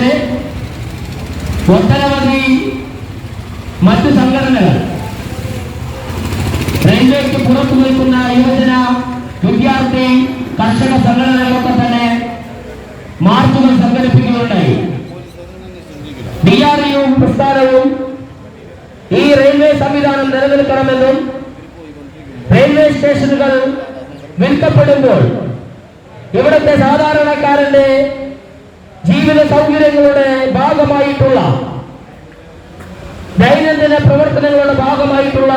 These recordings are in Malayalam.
പ്രിയമുള്ളവരെ, ഒട്ടനവധി മറ്റു സംഘടനകൾ റെയിൽവേക്ക് പുറത്തു നിൽക്കുന്ന യുവജന വിദ്യാർത്ഥി കർഷക സംഘടനകളൊക്കെ തന്നെ മാർച്ചുകൾ സംഘടിപ്പിക്കുകയുണ്ടായി. DRU പ്രസ്ഥാനവും ഈ റെയിൽവേ സംവിധാനം നിലനിൽക്കണമെന്നും റെയിൽവേ സ്റ്റേഷനുകൾ വിൽക്കപ്പെടുമ്പോൾ ഇവിടുത്തെ സാധാരണക്കാരന്റെ ജീവിത സൗകര്യങ്ങളുടെ ഭാഗമായിട്ടുള്ള ദൈനംദിന പ്രവർത്തനങ്ങളുടെ ഭാഗമായിട്ടുള്ള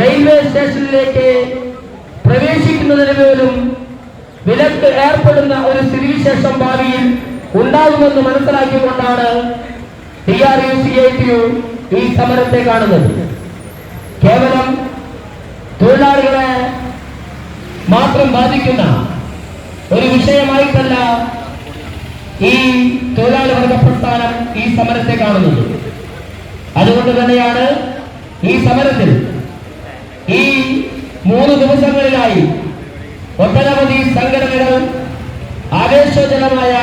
റെയിൽവേ സ്റ്റേഷനിലേക്ക് പ്രവേശിക്കുന്നതിന് പോലും വിലക്ക് ഏർപ്പെടുന്ന ഒരു സ്ഥിതിവിശേഷം ഭാവിയിൽ ഉണ്ടാകുമെന്ന് മനസ്സിലാക്കിക്കൊണ്ടാണ് DRU CITU ഈ സമരത്തെ കാണുന്നത്. കേവലം തൊഴിലാളികളെ മാത്രം ബാധിക്കുന്ന ഒരു വിഷയമായിട്ടല്ല ഈ തൊഴിലാളി വർഗ പ്രസ്ഥാനം ഈ സമരത്തെ കാണുന്നത്. അതുകൊണ്ട് തന്നെയാണ് ഈ സമരത്തിൽ ഈ 3 ദിവസങ്ങളിലായി ഒട്ടനവധി സംഘടനകൾ ആവേശജനമായ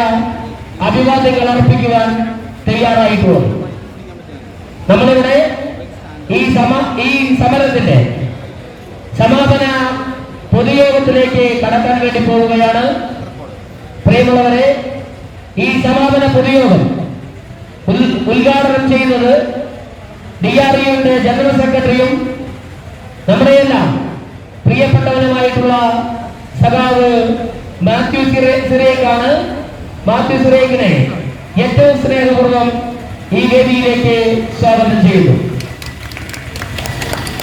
അഭിവാദ്യങ്ങൾ അർപ്പിക്കുവാൻ തയ്യാറായിട്ടുള്ളത്. നമ്മളിവിടെ ഈ സമരത്തിന്റെ സമാപന പൊതുയോഗത്തിലേക്ക് കടക്കാൻ വേണ്ടി പോവുകയാണ്. പ്രിയമുള്ളവരെ, ഈ സമാപന പൊതുയോഗം ഉദ്ഘാടനം ചെയ്യുന്നത് DRUവിന്റെ ജനറൽ സെക്രട്ടറിയും നമ്മുടെയെല്ലാം പ്രിയപ്പെട്ടവനുമായിട്ടുള്ള സഖാവ് മാത്യു സിറേക്കാണ്. മാത്യു സിറേക്കിനെ ഏറ്റവും സ്നേഹപൂർവ്വം ഈ വേദിയിലേക്ക് സ്വാഗതം ചെയ്യുന്നു.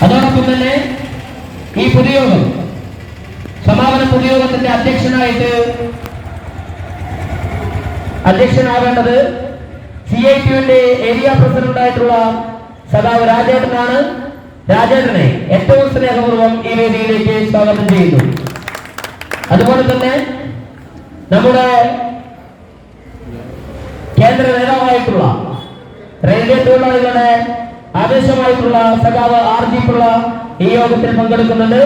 അതോടൊപ്പം തന്നെ ഈ പൊതുയോഗം സമാപന പൊതുയോഗത്തിന്റെ അധ്യക്ഷനാവേണ്ടത് CITUവിന്റെ ഏരിയ പ്രസിഡന്റായിട്ടുള്ള സഖാവ് രാജേട്ടനാണ്. രാജേട്ടനെ ഏറ്റവും സ്നേഹപൂർവ്വം ഈ വേദിയിലേക്ക് സ്വാഗതം ചെയ്യുന്നു. അതുപോലെ തന്നെ നമ്മുടെ കേന്ദ്ര നേതാവായിട്ടുള്ള റെയിൽവേ തൊഴിലാളികളുടെ ആവേശമായിട്ടുള്ള സഖാവ് RG പിള്ള ഈ യോഗത്തിൽ പങ്കെടുക്കുന്നുണ്ട്.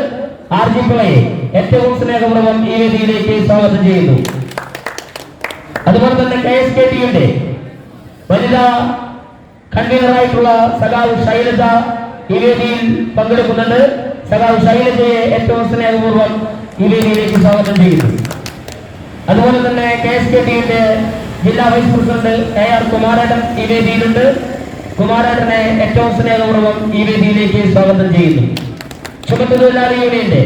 RG പിള്ളയെ ഏറ്റവും സ്നേഹപൂർവ്വം ഈ വേദിയിലേക്ക് സ്വാഗതം ചെയ്യുന്നു. അതുപോലെ തന്നെ KSKTയുടെ വനിതാ കൺവീനറായിട്ടുള്ള സഖാവ് ശൈലജ ഈ വേദിയിൽ പങ്കെടുക്കുന്നുണ്ട്. സഖാവ് ശൈലജയെ ഏറ്റവും സ്നേഹപൂർവ്വം ഈ വേദിയിലേക്ക് സ്വാഗതം ചെയ്യുന്നു. അതുപോലെ തന്നെ KSKTയുടെ ജില്ലാ വൈസ് പ്രസിഡന്റ് AR കുമാരേട്ടൻ ഈ വേദിയിലുണ്ട്. കുമാരേട്ടനെ ഏറ്റവും സ്നേഹപൂർവ്വം ഈ വേദിയിലേക്ക് സ്വാഗതം ചെയ്യുന്നു. ചുമട്ടുതൊഴിലാളി യൂണിയന്റെ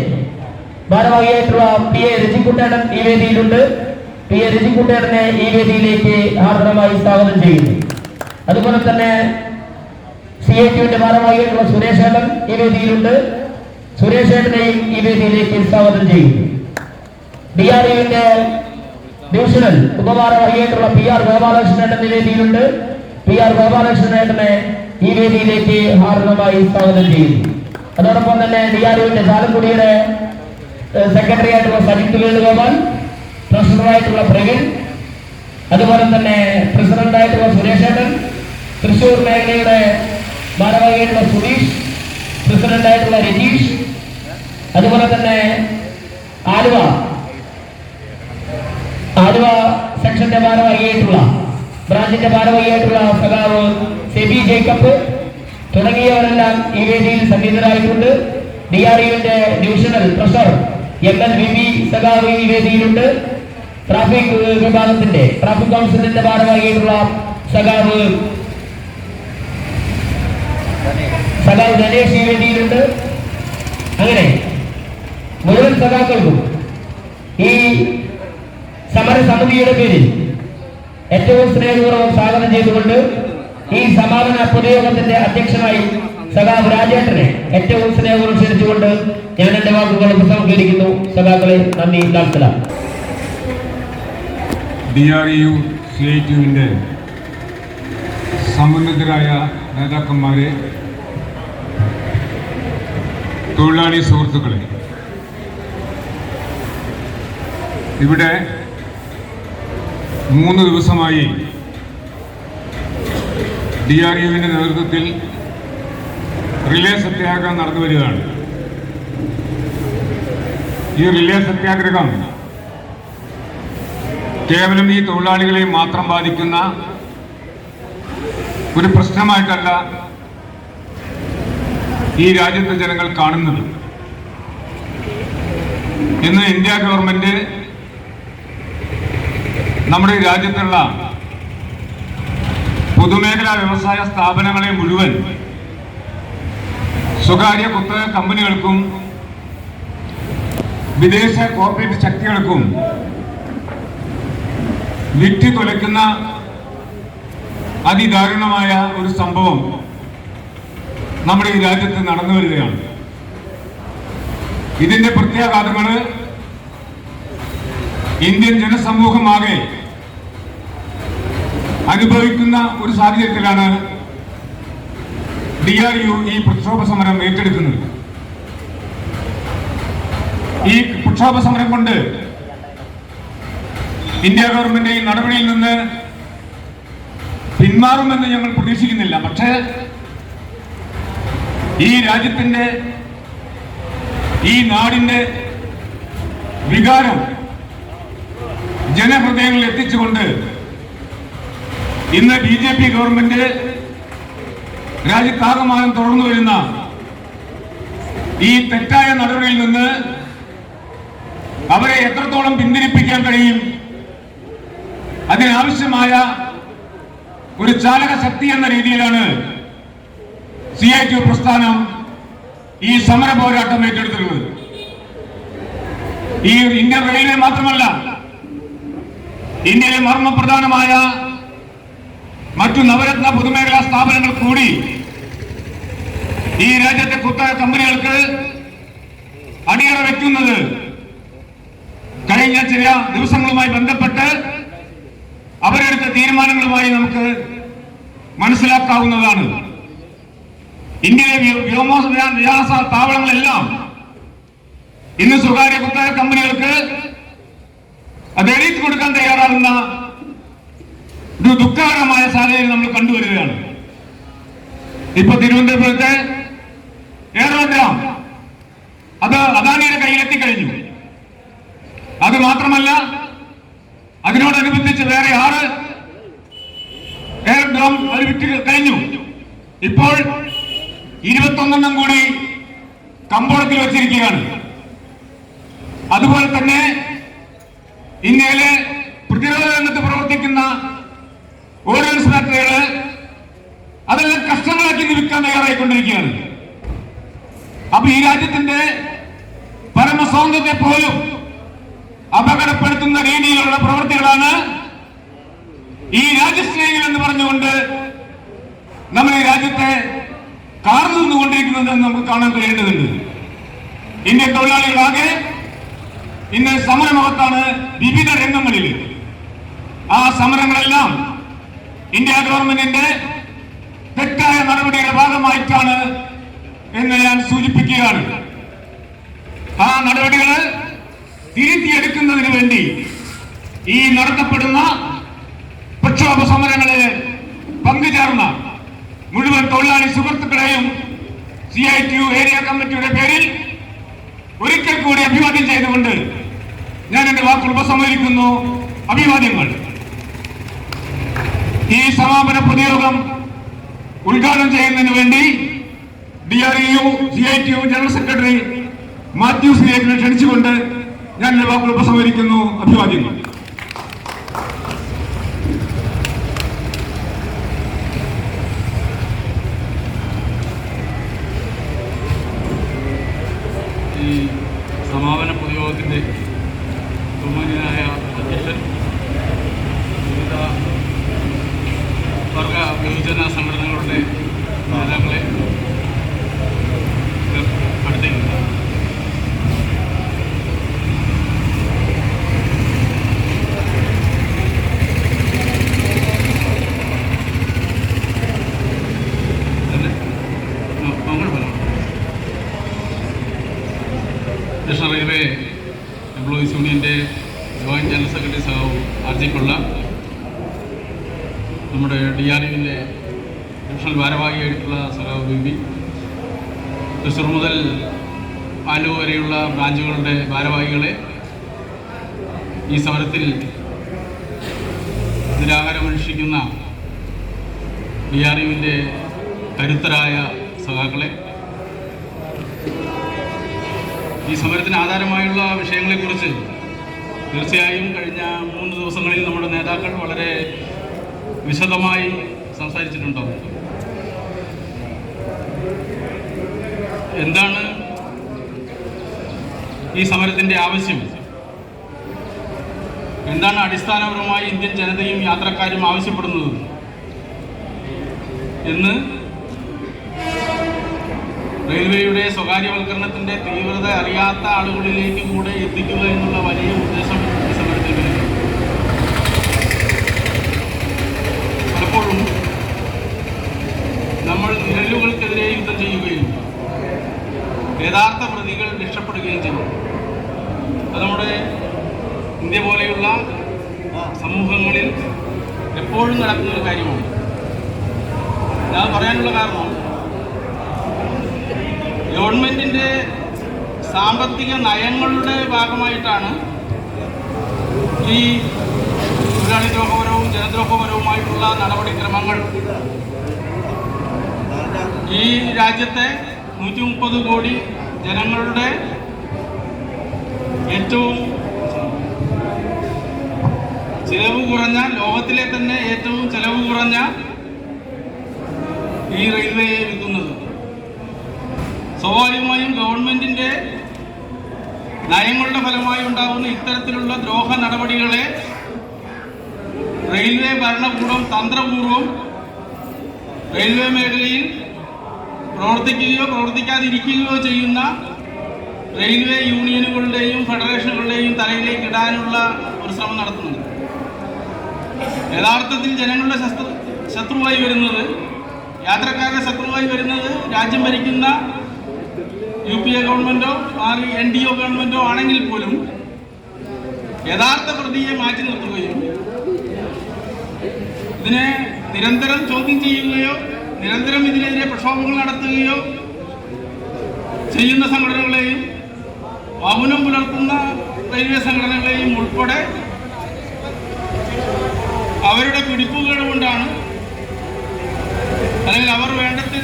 ഭാരവാഹിയായിട്ടുള്ള PA രജിക്കുട്ടേട്ടൻ ഈ വേദിയിലുണ്ട്. PA രജിക്കുട്ടേട്ടനെ ഈ വേദിയിലേക്ക് ആർദ്രമായി സ്വാഗതം ചെയ്യുന്നു. അതുപോലെ തന്നെ CITUവിന്റെ ഭാരവാഹിയായിട്ടുള്ള സുരേഷേട്ടൻ ഈ വേദിയിലുണ്ട്. സുരേഷേട്ടനെയും ഈ വേദിയിലേക്ക് സ്വാഗതം ചെയ്യുന്നു. DRUവിന്റെ ഡിവിഷണൽ ഉപഭാരവാഹിയായിട്ടുള്ള PR ഗോപാലകൃഷ്ണേട്ടൻ ഈ വേദിയിലുണ്ട്. PR ഗോപാലകൃഷ്ണേട്ടനെ ഈ വേദിയിലേക്ക് ഹാർദമായി സ്വാഗതം ചെയ്യുന്നു. അതോടൊപ്പം തന്നെ DRUവിന്റെ ചാലക്കുടിയുടെ സെക്രട്ടറി ആയിട്ടുള്ള സജിത് വേണുഗോപാൽ, ട്രഷററായിട്ടുള്ള പ്രവീൺ, അതുപോലെ തന്നെ പ്രസിഡന്റായിട്ടുള്ള സുരേഷേട്ടൻ, തൃശൂർ മേഖലയുടെ ഭാരവാഹിയായിട്ടുള്ള സുധീഷ്, പ്രസിഡന്റായിട്ടുള്ള രജീഷ്, അതുപോലെ തന്നെ ആലുവ സെക്ഷന്റെ ഭാരവാഹിയായിട്ടുള്ള ബ്രാഞ്ചിന്റെ ഭാരവാഹിയായിട്ടുള്ള സഖാവ് സെബി ജേക്കബ് തുടങ്ങിയവരെല്ലാം ഈ വേദിയിൽ സന്നിഹിതരായിട്ടുണ്ട്. DRUവിന്റെ ഡിവിഷണൽ ട്രഷറർ ML വിബി സഖാവ് ഈ വേദിയിലുണ്ട്. ട്രാഫിക് വിഭാഗത്തിന്റെ ട്രാഫിക് കൗൺസിലിന്റെ ഭാരവാഹിയായിട്ടുള്ള സഖാവ് ഗണേഷ് ഈ വേദിയിലുണ്ട്. അങ്ങനെ മുഴുവൻ സഖാക്കൾക്കും ഈ സമരസമിതിയുടെ പേരിൽ ഏറ്റവും സ്നേഹപൂർവ്വം സ്വാഗതം ചെയ്തുകൊണ്ട് ഈ സമാപന പൊതുയോഗത്തിന്റെ അധ്യക്ഷനായി സഖാവ് രാജേട്ടനെ ഏറ്റവും സ്നേഹപൂർവ്വം ക്ഷണിച്ചുകൊണ്ട് ഞാൻ എന്റെ വാക്കുകൾ ഉപസംഹരിക്കുന്നു. സഖാക്കളെ നന്ദി, ലാൽസലാം. DRU CITUവിന്റെ സമുന്നതരായ നേതാക്കന്മാരെ, തൊഴിലാളി സുഹൃത്തുക്കളെ, ഇവിടെ 3 ദിവസമായി DRUവിന്റെ നേതൃത്വത്തിൽ റിലേ സത്യാഗ്രഹം നടന്നു വരികയാണ്. ഈ റിലേ സത്യാഗ്രഹം കേവലം ഈ തൊഴിലാളികളെ മാത്രം ബാധിക്കുന്ന ഒരു പ്രശ്നമായിട്ടല്ല ഈ രാജ്യത്തെ ജനങ്ങൾ കാണുന്നത്. ഇന്ന് ഇന്ത്യ ഗവൺമെന്റ് നമ്മുടെ രാജ്യത്തുള്ള പൊതുമേഖലാ വ്യവസായ സ്ഥാപനങ്ങളെ മുഴുവൻ സ്വകാര്യ കുത്തക കമ്പനികൾക്കും വിദേശ കോർപ്പറേറ്റ് ശക്തികൾക്കും വിറ്റ് തുലയ്ക്കുന്ന അതിദാരുണമായ ഒരു സംഭവം നമ്മുടെ ഈ രാജ്യത്ത് നടന്നു വരികയാണ്. ഇതിന്റെ പ്രത്യാഘാതങ്ങൾ ഇന്ത്യൻ ജനസമൂഹമാകെ അനുഭവിക്കുന്ന ഒരു സാഹചര്യത്തിലാണ് DRU ഈ പ്രക്ഷോഭ സമരം ഏറ്റെടുക്കുന്നത്. ഈ പ്രക്ഷോഭ സമരം കൊണ്ട് ഇന്ത്യ ഗവൺമെന്റ് ഈ നടപടിയിൽ നിന്ന് പിന്മാറുമെന്ന് ഞങ്ങൾ പ്രതീക്ഷിക്കുന്നില്ല. പക്ഷേ ഈ രാജ്യത്തിന്റെ ഈ നാടിന്റെ വികാരം ജനഹൃദയങ്ങളിൽ എത്തിച്ചുകൊണ്ട് ഇന്ന് BJP ഗവൺമെന്റ് രാജ്യത്താകമാനം തുടർന്നു വരുന്ന ഈ തെറ്റായ നടപടിയിൽ നിന്ന് അവരെ എത്രത്തോളം പിന്തിരിപ്പിക്കാൻ കഴിയും, അതിനാവശ്യമായ ഒരു ചാലക ശക്തി എന്ന രീതിയിലാണ് CITU പ്രസ്ഥാനം ഈ സമര പോരാട്ടം ഏറ്റെടുത്തിട്ടുള്ളത്. ഈ ഇന്ത്യൻ റെയിൽവേ മാത്രമല്ല, ഇന്ത്യയിലെ മർമ്മപ്രധാനമായ മറ്റു നവരത്ന പൊതുമേഖലാ സ്ഥാപനങ്ങൾ കൂടി ഈ രാജ്യത്തെ കുത്തക കമ്പനികൾക്ക് അടിയറ വയ്ക്കുന്നത് കഴിഞ്ഞ ചില ദിവസങ്ങളുമായി ബന്ധപ്പെട്ട് അവരെടുത്ത തീരുമാനങ്ങളുമായി നമുക്ക് മനസ്സിലാക്കാവുന്നതാണ്. ഇന്ത്യയിലെ വ്യോമവിലാസ താവളങ്ങളെല്ലാം ഇന്ന് സ്വകാര്യ കുത്തക കമ്പനികൾക്ക് അത് എഴുതി കൊടുക്കാൻ തയ്യാറാകുന്ന ഒരു ദുഃഖകരമായ സാഹചര്യം നമ്മൾ കണ്ടുവരികയാണ്. ഇപ്പൊ തിരുവനന്തപുരത്തെ എയർഗ്രാം അത് അദാനിയുടെ കയ്യിലെത്തിക്കഴിഞ്ഞു. അത് മാത്രമല്ല, അതിനോടനുബന്ധിച്ച് വേറെ 6 എയർഗ്രാം അത് വിറ്റ് കഴിഞ്ഞു. ഇപ്പോൾ 21 കൂടി കമ്പോളത്തിൽ വച്ചിരിക്കുകയാണ്. അതുപോലെ തന്നെ ഇന്ത്യയിലെ പ്രതിരോധ രംഗത്ത് പ്രവർത്തിക്കുന്ന ഓർഡിനൻസ് ഫാക്ടറികൾ അതെല്ലാം കഷ്ടങ്ങളാക്കി വിൽക്കാൻ തയ്യാറായിക്കൊണ്ടിരിക്കുകയാണ്. അപ്പൊ ഈ രാജ്യത്തിന്റെ പരമസ്വാതന്ത്ര്യത്തെ പോലും അപകടപ്പെടുത്തുന്ന രീതിയിലുള്ള പ്രവൃത്തികളാണ് ഈ രാജ്യസ്നേഹികൾ എന്ന് പറഞ്ഞുകൊണ്ട് നമ്മൾ ഈ രാജ്യത്തെ കാർന്നു നിന്നുകൊണ്ടിരിക്കുന്നതെന്ന് നമുക്ക് കാണാൻ കഴിയേണ്ടതുണ്ട്. ഇന്ത്യൻ തൊഴിലാളികളാകെ ഇന്ന് സമരമുഖത്താണ് വിവിധ രംഗങ്ങളിൽ. ആ സമരങ്ങളെല്ലാം ഇന്ത്യ ഗവൺമെന്റിന്റെ തെറ്റായ നടപടിയുടെ ഭാഗമായിട്ടാണ് എന്ന് ഞാൻ സൂചിപ്പിക്കുകയാണ്. ആ നടപടികൾ തിരുത്തിയെടുക്കുന്നതിന് വേണ്ടി ഈ നടത്തപ്പെടുന്ന പ്രക്ഷോഭ സമരങ്ങളിൽ പങ്കുചേർന്ന മുഴുവൻ തൊഴിലാളി സുഹൃത്തുക്കളെയും CITU ഏരിയ കമ്മിറ്റിയുടെ പേരിൽ ഒരിക്കൽ കൂടി അഭിവാദ്യം ചെയ്തുകൊണ്ട് ഞാൻ എന്റെ വാക്കുകൾ ഉപസംഹരിക്കുന്നു. അഭിവാദ്യങ്ങൾ. ഈ സമാപന പൊതുയോഗം ഉദ്ഘാടനം ചെയ്യുന്നതിന് വേണ്ടി DRU CITU general secretary Mathew സിയേറ്റിനെ ക്ഷണിച്ചുകൊണ്ട് ഞാൻ എന്റെ വാക്കുകൾ ഉപസംഹരിക്കുന്നു. അഭിവാദ്യങ്ങൾ. ഈ സമാപന പൊതുയോഗത്തിന്റെ ബഹുമാന്യനായ അധ്യക്ഷൻ, വിവിധ വർഗ വിഭജന സംഘടനകളുടെ നേതാക്കളെ അടുത്തേക്ക് നാഷണൽ റെയിൽവേ എംപ്ലോയീസ് യൂണിയൻ്റെ ജോയിന്റ് ജനറൽ സെക്രട്ടറി സഹാവ് RJ പിള്ള, നമ്മുടെ DRUവിൻ്റെ ഡിവിഷണൽ ഭാരവാഹിയായിട്ടുള്ള സഹാവ് BB, തൃശ്ശൂർ മുതൽ ആലുവ വരെയുള്ള ബ്രാഞ്ചുകളുടെ ഭാരവാഹികളെ, ഈ സമരത്തിൽ നിരാഹാരമനുഷ്ഠിക്കുന്ന DRUവിൻ്റെ കരുത്തരായ സഖാക്കളെ, ഈ സമരത്തിന് ആധാരമായുള്ള വിഷയങ്ങളെക്കുറിച്ച് തീർച്ചയായും കഴിഞ്ഞ 3 ദിവസങ്ങളിൽ നമ്മുടെ നേതാക്കൾ വളരെ വിശദമായി സംസാരിച്ചിട്ടുണ്ടാവും. എന്താണ് ഈ സമരത്തിൻ്റെ ആവശ്യം, എന്താണ് അടിസ്ഥാനപരമായി ഇന്ത്യൻ ജനതയും യാത്രക്കാരും ആവശ്യപ്പെടുന്നത് എന്ന് റെയിൽവേയുടെ സ്വകാര്യവൽക്കരണത്തിൻ്റെ തീവ്രത അറിയാത്ത ആളുകളിലേക്ക് കൂടെ എത്തിക്കുക എന്നുള്ള വലിയ ഉദ്ദേശം ഈ സമരത്തിൽ വരുന്നു. പലപ്പോഴും നമ്മൾ നിഴലുകൾക്കെതിരെ യുദ്ധം ചെയ്യുകയും യഥാർത്ഥ പ്രതികൾ രക്ഷപ്പെടുകയും ചെയ്യും. അത് നമ്മുടെ ഇന്ത്യ പോലെയുള്ള സമൂഹങ്ങളിൽ എപ്പോഴും നടക്കുന്നൊരു കാര്യമാണ്. ഞാൻ പറയാനുള്ള കാരണം, ഗവൺമെൻറ്റിൻ്റെ സാമ്പത്തിക നയങ്ങളുടെ ഭാഗമായിട്ടാണ് ഈ തൊഴിലാളി ദ്രോഹപരവും ജനദ്രോഹപരവുമായിട്ടുള്ള നടപടിക്രമങ്ങൾ ഈ രാജ്യത്തെ 130 കോടി ജനങ്ങളുടെ ഏറ്റവും ചിലവ് കുറഞ്ഞ, ലോകത്തിലെ തന്നെ ഏറ്റവും ചിലവ് കുറഞ്ഞ ഈ റെയിൽവേയെ വിൽക്കുന്നത്. സ്വാഭാവികമായും ഗവൺമെൻറ്റിൻ്റെ നയങ്ങളുടെ ഫലമായി ഉണ്ടാകുന്ന ഇത്തരത്തിലുള്ള ദ്രോഹ നടപടികളെ റെയിൽവേ ഭരണകൂടം തന്ത്രപൂർവം റെയിൽവേ മേഖലയിൽ പ്രവർത്തിക്കുകയോ പ്രവർത്തിക്കാതിരിക്കുകയോ ചെയ്യുന്ന റെയിൽവേ യൂണിയനുകളുടെയും ഫെഡറേഷനുകളുടെയും തലയിലേക്ക് ഇടാനുള്ള ഒരു ശ്രമം നടത്തുന്നുണ്ട്. യഥാർത്ഥത്തിൽ ജനങ്ങളുടെ ശത്രുവായി വരുന്നത്, യാത്രക്കാരുടെ ശത്രുവായി വരുന്നത് രാജ്യം ഭരിക്കുന്ന UPA ഗവൺമെൻറ്റോ NDO ഗവൺമെൻറ്റോ ആണെങ്കിൽ പോലും യഥാർത്ഥ പ്രതിയെ മാറ്റി നിർത്തുകയും ഇതിനെ നിരന്തരം ചോദ്യം ചെയ്യുകയോ നിരന്തരം ഇതിനെതിരെ പ്രക്ഷോഭങ്ങൾ നടത്തുകയോ ചെയ്യുന്ന സംഘടനകളെയും മൗനം പുലർത്തുന്ന റെയിൽവേ സംഘടനകളെയും ഉൾപ്പെടെ അവരുടെ പിടിപ്പുകൾ കൊണ്ടാണ്, അല്ലെങ്കിൽ അവർ വേണ്ടത്ര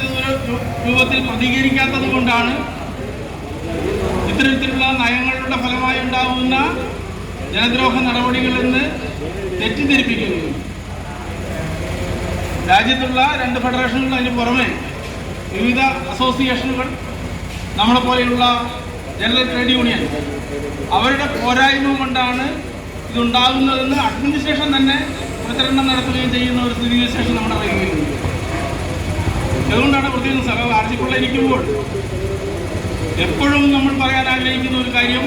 രൂപത്തിൽ പ്രതികരിക്കാത്തത് കൊണ്ടാണ് ഇത്തരത്തിലുള്ള നയങ്ങളുടെ ഫലമായി ഉണ്ടാകുന്ന ജനദ്രോഹ നടപടികളെന്ന് തെറ്റിദ്ധരിപ്പിക്കുന്നത്. രാജ്യത്തുള്ള 2 ഫെഡറേഷനുകൾ, അതിന് പുറമെ വിവിധ അസോസിയേഷനുകൾ, നമ്മളെ പോലെയുള്ള ജനറൽ ട്രേഡ് യൂണിയൻ, അവരുടെ പോരായ്മ കൊണ്ടാണ് ഇതുണ്ടാകുന്നതെന്ന് അഡ്മിനിസ്ട്രേഷൻ തന്നെ പ്രചരണം നടത്തുകയും ചെയ്യുന്ന ഒരു സ്ഥിതിവിശേഷം നമ്മുടെ റെയിൽവേയിലുണ്ട്. അതുകൊണ്ടാണ് പ്രത്യേകം സഖാവ് ആർജിക്കുള്ള ഇരിക്കുമ്പോൾ എപ്പോഴും നമ്മൾ പറയാൻ ആഗ്രഹിക്കുന്ന ഒരു കാര്യം,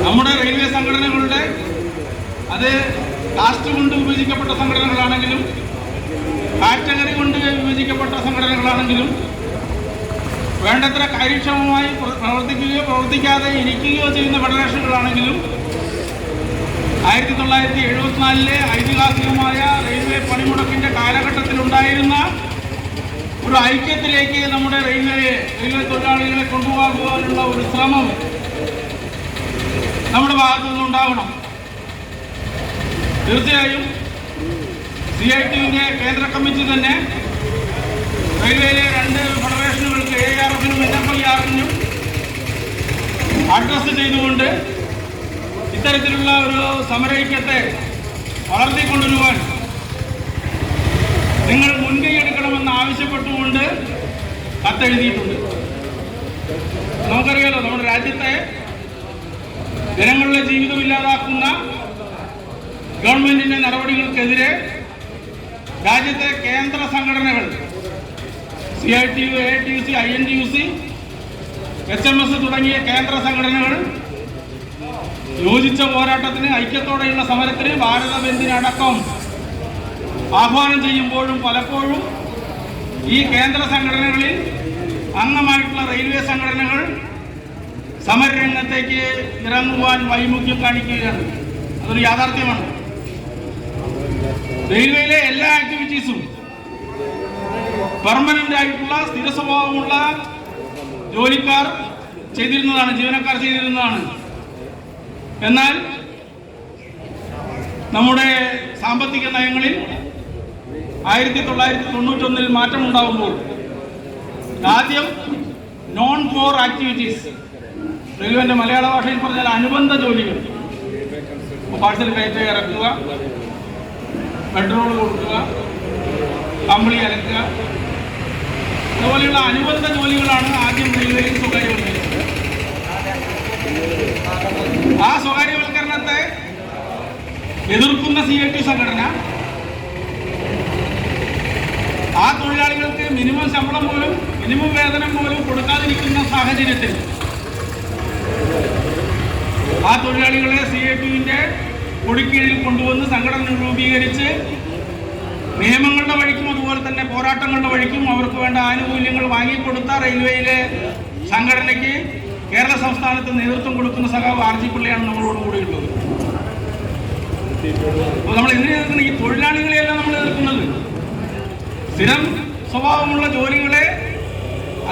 നമ്മുടെ റെയിൽവേ സംഘടനകളുടെ, അത് കാസ്റ്റ് കൊണ്ട് വിഭജിക്കപ്പെട്ട സംഘടനകളാണെങ്കിലും കാറ്റഗറി കൊണ്ട് വിഭജിക്കപ്പെട്ട സംഘടനകളാണെങ്കിലും വേണ്ടത്ര കാര്യക്ഷമമായി പ്രവർത്തിക്കുകയോ പ്രവർത്തിക്കാതെ ഇരിക്കുകയോ ചെയ്യുന്ന ഫെഡറേഷനുകളാണെങ്കിലും 1974 ഐതിഹാസികമായ റെയിൽവേ പണിമുടക്കിൻ്റെ കാലഘട്ടത്തിലുണ്ടായിരുന്ന ഒരു ഐക്യത്തിലേക്ക് നമ്മുടെ റെയിൽവേ തൊഴിലാളികളെ കൊണ്ടുപോകാനുള്ള ഒരു ശ്രമം നമ്മുടെ ഭാഗത്തു നിന്നുണ്ടാവണം. തീർച്ചയായും CITUവിൻ്റെ കേന്ദ്ര കമ്മിറ്റി തന്നെ റെയിൽവേയിലെ 2 ഫെഡറേഷനുകൾക്ക് ARFനും NFIRനും അഡ്രസ് ചെയ്തുകൊണ്ട് ഇത്തരത്തിലുള്ള ഒരു സമരൈക്യത്തെ വളർത്തിക്കൊണ്ടുവരുവാൻ നിങ്ങൾ മുൻകൈയെടുക്കണമെന്ന് ആവശ്യപ്പെട്ടുകൊണ്ട് കത്തെഴുതിയിട്ടുണ്ട്. നമുക്കറിയാലോ, നമ്മുടെ രാജ്യത്തെ ജനങ്ങളുടെ ജീവിതം ഇല്ലാതാക്കുന്ന ഗവൺമെന്റിന്റെ നടപടികൾക്കെതിരെ രാജ്യത്തെ കേന്ദ്ര സംഘടനകൾ CITU, AITUC, INTUC, HMS തുടങ്ങിയ കേന്ദ്ര സംഘടനകൾ യോജിച്ച പോരാട്ടത്തിന്, ഐക്യത്തോടെയുള്ള സമരത്തിന്, ഭാരത ബന്ദിനടക്കം ആഹ്വാനം ചെയ്യുമ്പോഴും പലപ്പോഴും ഈ കേന്ദ്ര സംഘടനകളിൽ അംഗമായിട്ടുള്ള റെയിൽവേ സംഘടനകൾ സമരരംഗത്തേക്ക് ഇറങ്ങുവാൻ വൈമുഖ്യം കാണിക്കുകയാണ്. അതൊരു യാഥാർത്ഥ്യമാണ്. റെയിൽവേയിലെ എല്ലാ ആക്ടിവിറ്റീസും പെർമനന്റ് ആയിട്ടുള്ള സ്ഥിര സ്വഭാവമുള്ള ജോലിക്കാർ ചെയ്തിരുന്നതാണ്, ജീവനക്കാർ ചെയ്തിരുന്നതാണ്. എന്നാൽ നമ്മുടെ സാമ്പത്തിക നയങ്ങളിൽ 1991 മാറ്റമുണ്ടാകുമ്പോൾ ആദ്യം നോൺ കോർ ആക്ടിവിറ്റീസ്, റെയിൽവേന്റെ മലയാള ഭാഷയിൽ പറഞ്ഞാൽ അനുബന്ധ ജോലികൾ, പാഴ്സൽ കയറ്റി ഇറക്കുക, പെട്രോൾ കൊടുക്കുക, കമ്പിളി അലക്കുക, അതുപോലെയുള്ള അനുബന്ധ ജോലികളാണ് ആദ്യം റെയിൽവേയിൽ സ്വകാര്യവൽക്കരിച്ചത്. ആ സ്വകാര്യവൽക്കരണത്തെ എതിർക്കുന്ന CIT സംഘടന ആ തൊഴിലാളികൾക്ക് മിനിമം ശമ്പളം പോലും മിനിമം വേതനം പോലും കൊടുക്കാതിരിക്കുന്ന സാഹചര്യത്തിൽ ആ തൊഴിലാളികളെ CITന്റെ കൊടിക്കീഴിൽ കൊണ്ടുവന്ന് സംഘടന രൂപീകരിച്ച് നിയമങ്ങളുടെ വഴിക്കും അതുപോലെ തന്നെ പോരാട്ടങ്ങളുടെ വഴിക്കും അവർക്ക് വേണ്ട ആനുകൂല്യങ്ങൾ വാങ്ങിക്കൊടുത്ത റെയിൽവേയിലെ സംഘടനയ്ക്ക് കേരള സംസ്ഥാനത്ത് നേതൃത്വം കൊടുക്കുന്ന സഖാവ് RG പിള്ളയാണ് നമ്മളോട് കൂടെയുള്ളത്. അപ്പോൾ നമ്മൾ എന്തിനു എതിർക്കുന്നത്? ഈ തൊഴിലാളികളെയല്ല നമ്മൾ എതിർക്കുന്നത്. സ്ഥിരം സ്വഭാവമുള്ള ജോലികളെ,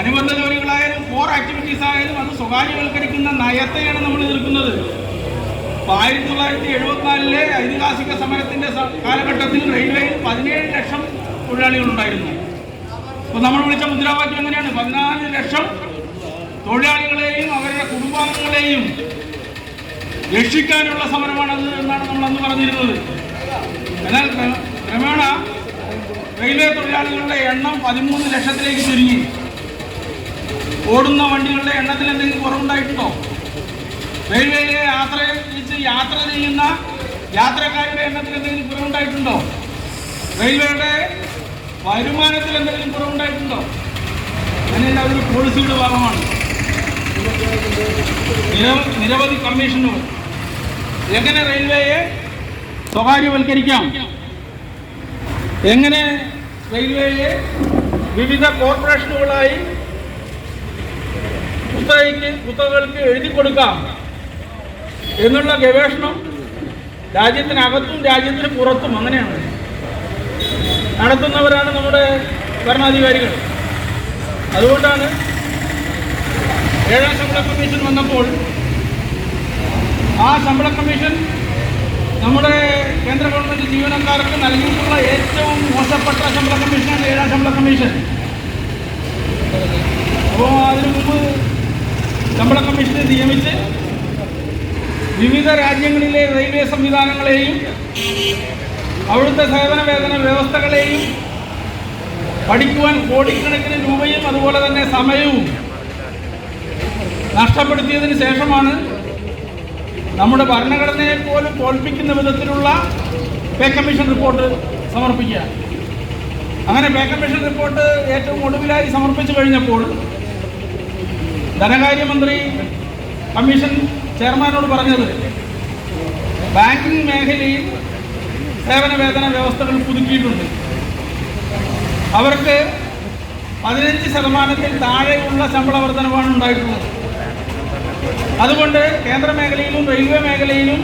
അനുബന്ധ ജോലികളായാലും കോർ ആക്ടിവിറ്റീസ് ആയാലും അത് സ്വകാര്യവൽക്കരിക്കുന്ന നയത്തെയാണ് നമ്മൾ എതിർക്കുന്നത്. 1974 ഐതിഹാസിക സമരത്തിന്റെ കാലഘട്ടത്തിൽ റെയിൽവേയിൽ 17 ലക്ഷം തൊഴിലാളികളുണ്ടായിരുന്നു. അപ്പോൾ നമ്മൾ വിളിച്ച മുദ്രാവാക്യം എങ്ങനെയാണ്? 14 ലക്ഷം തൊഴിലാളികളെയും അവരുടെ കുടുംബാംഗങ്ങളെയും രക്ഷിക്കാനുള്ള സമരമാണത് എന്നാണ് നമ്മൾ അന്ന് പറഞ്ഞിരുന്നത്. എന്നാൽ ക്രമേണ റെയിൽവേ തൊഴിലാളികളുടെ എണ്ണം 13 ലക്ഷത്തിലേക്ക് ചുരുങ്ങി. ഓടുന്ന വണ്ടികളുടെ എണ്ണത്തിൽ എന്തെങ്കിലും കുറവുണ്ടായിട്ടുണ്ടോ? റെയിൽവേയിലെ യാത്ര ചെയ്യുന്ന യാത്രക്കാരുടെ എണ്ണത്തിൽ എന്തെങ്കിലും കുറവുണ്ടായിട്ടുണ്ടോ? റെയിൽവേയുടെ വരുമാനത്തിൽ എന്തെങ്കിലും കുറവുണ്ടായിട്ടുണ്ടോ? അങ്ങനെയല്ല, അതൊരു പോളിസിയുടെ ഭാഗമാണ്. നിരവധി കമ്മീഷനുകൾ. എങ്ങനെ റെയിൽവേയെ സ്വകാര്യവൽക്കരിക്കാം, എങ്ങനെ റെയിൽവേയെ വിവിധ കോർപ്പറേഷനുകളായി കുത്തകകൾക്ക് എഴുതി കൊടുക്കാം എന്നുള്ള ഗവേഷണം രാജ്യത്തിനകത്തും രാജ്യത്തിന് പുറത്തും അങ്ങനെയാണ് നടത്തുന്നവരാണ് നമ്മുടെ ഭരണാധികാരികൾ. അതുകൊണ്ടാണ് 7ാം ശമ്പള കമ്മീഷൻ വന്നപ്പോൾ ആ ശമ്പള കമ്മീഷൻ നമ്മുടെ കേന്ദ്ര ഗവൺമെൻറ് ജീവനക്കാർക്ക് നൽകിയിട്ടുള്ള ഏറ്റവും മോശപ്പെട്ട ശമ്പള കമ്മീഷനാണ് 7ാം ശമ്പള കമ്മീഷൻ. അപ്പോൾ അതിനു മുമ്പ് ശമ്പള കമ്മീഷനെ നിയമിച്ച് വിവിധ രാജ്യങ്ങളിലെ റെയിൽവേ സംവിധാനങ്ങളെയും അവിടുത്തെ സേവന വേതന വ്യവസ്ഥകളെയും പഠിക്കുവാൻ കോടിക്കണക്കിന് രൂപയും അതുപോലെ തന്നെ സമയവും നഷ്ടപ്പെടുത്തിയതിന് ശേഷമാണ് നമ്മുടെ ഭരണഘടനയെ പോലും തോൽപ്പിക്കുന്ന വിധത്തിലുള്ള പേ കമ്മീഷൻ റിപ്പോർട്ട് സമർപ്പിക്കുക. അങ്ങനെ പേ കമ്മീഷൻ റിപ്പോർട്ട് ഏറ്റവും ഒടുവിലായി സമർപ്പിച്ചു കഴിഞ്ഞപ്പോൾ ധനകാര്യമന്ത്രി കമ്മീഷൻ ചെയർമാനോട് പറഞ്ഞത് ബാങ്കിങ് മേഖലയിൽ സേവന വേതന വ്യവസ്ഥകൾ പുതുക്കിയിട്ടുണ്ട്. അവർക്ക് 15% താഴെയുള്ള ശമ്പള വർധനവാണ് ഉണ്ടായിട്ടുള്ളത്. അതുകൊണ്ട് കേന്ദ്ര മേഖലയിലും റെയിൽവേ മേഖലയിലും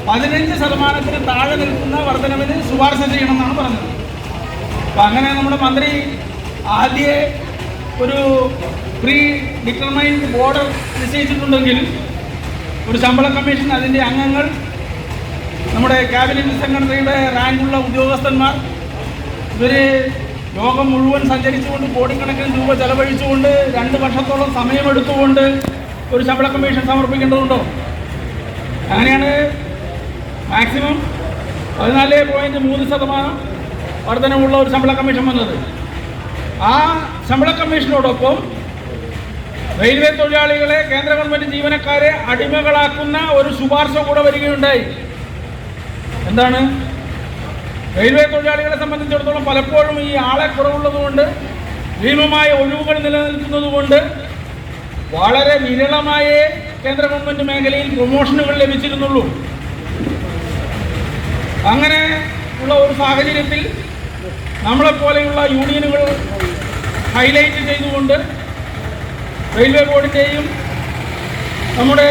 15% താഴെ നിൽക്കുന്ന വർധനവിന് ശുപാർശ ചെയ്യണമെന്നാണ് പറഞ്ഞത്. അപ്പം അങ്ങനെ നമ്മുടെ മന്ത്രി ആദ്യ ഒരു പ്രീ ഡിറ്റർമൈൻഡ് ബോർഡർ നിശ്ചയിച്ചിട്ടുണ്ടെങ്കിൽ ഒരു ശമ്പള കമ്മീഷൻ അതിൻ്റെ അംഗങ്ങൾ നമ്മുടെ ക്യാബിനറ്റ് സെക്രട്ടറിയുടെ റാങ്കുള്ള ഉദ്യോഗസ്ഥന്മാർ ഇവർ ലോകം മുഴുവൻ സഞ്ചരിച്ചുകൊണ്ട് കോടിക്കണക്കിന് രൂപ ചെലവഴിച്ചുകൊണ്ട് 2 വർഷത്തോളം സമയമെടുത്തുകൊണ്ട് ഒരു ശമ്പള കമ്മീഷൻ സമർപ്പിക്കേണ്ടതുണ്ടോ? അങ്ങനെയാണ് മാക്സിമം 14.3% വർധനമുള്ള ഒരു ശമ്പള കമ്മീഷൻ വന്നത്. ആ ശമ്പള കമ്മീഷനോടൊപ്പം റെയിൽവേ തൊഴിലാളികളെ, കേന്ദ്ര ഗവൺമെൻറ് ജീവനക്കാരെ അടിമകളാക്കുന്ന ഒരു ശുപാർശ കൂടെ വരികയുണ്ടായി. എന്താണ്? റെയിൽവേ തൊഴിലാളികളെ സംബന്ധിച്ചിടത്തോളം പലപ്പോഴും ഈ ആളെ കുറവുള്ളതുകൊണ്ട്, ഭീമമായ ഒഴിവുകൾ നിലനിൽക്കുന്നതുകൊണ്ട് വളരെ വിരളമായേ കേന്ദ്ര ഗവൺമെൻറ് മേഖലയിൽ പ്രൊമോഷനുകൾ ലഭിച്ചിരുന്നുള്ളൂ. അങ്ങനെ ഉള്ള ഒരു സാഹചര്യത്തിൽ നമ്മളെപ്പോലെയുള്ള യൂണിയനുകൾ ഹൈലൈറ്റ് ചെയ്തുകൊണ്ട് റെയിൽവേ ബോർഡിൻ്റെയും നമ്മുടെ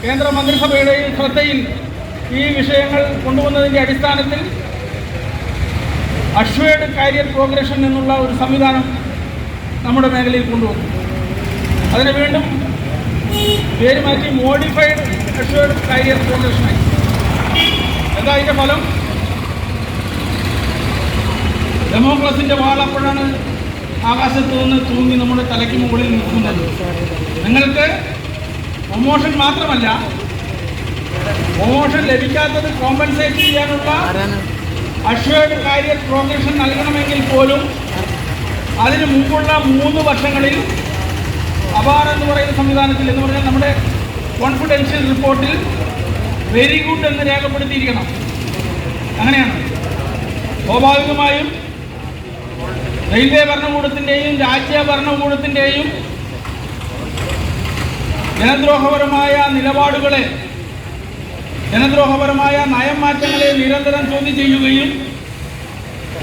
കേന്ദ്ര മന്ത്രിസഭയുടെയും ശ്രദ്ധയിൽ ഈ വിഷയങ്ങൾ കൊണ്ടുവന്നതിൻ്റെ അടിസ്ഥാനത്തിൽ അഷ്വേർഡ് കാരിയർ പ്രോഗ്രഷൻ എന്നുള്ള ഒരു സംവിധാനം നമ്മുടെ മേഖലയിൽ കൊണ്ടുവന്നു. അതിനെ വീണ്ടും പേര് മാറ്റി മോഡിഫൈഡ് അഷ്വേർഡ് കാരിയർ പ്രോഗ്രഷനായി. എന്താ അതിൻ്റെ ഫലം? ഡെമോക്രസിൻ്റെ വാളപ്പോഴാണ് ആകാശത്ത് നിന്ന് തൂങ്ങി നമ്മുടെ തലയ്ക്ക് മുകളിൽ നിൽക്കുന്നത്. നിങ്ങൾക്ക് പ്രൊമോഷൻ മാത്രമല്ല, പ്രൊമോഷൻ ലഭിക്കാത്തത് കോമ്പൻസേറ്റ് ചെയ്യാനുള്ള അഷ്വേർഡ് കാരിയർ പ്രോഗ്രഷൻ നൽകണമെങ്കിൽ പോലും അതിന് മുമ്പുള്ള 3 വർഷങ്ങളിൽ അബാർ എന്ന് പറയുന്ന സംവിധാനത്തിൽ എന്ന് പറഞ്ഞാൽ നമ്മുടെ കോൺഫിഡൻഷ്യൽ റിപ്പോർട്ടിൽ വെരി ഗുഡ് എന്ന് രേഖപ്പെടുത്തിയിരിക്കണം. അങ്ങനെയാണ്. സ്വാഭാവികമായും റെയിൽവേ ഭരണകൂടത്തിൻ്റെയും രാജ്യ ഭരണകൂടത്തിൻ്റെയും ജനദ്രോഹപരമായ നിലപാടുകളെ, ജനദ്രോഹപരമായ നയമാറ്റങ്ങളെ നിരന്തരം ചോദ്യം ചെയ്യുകയും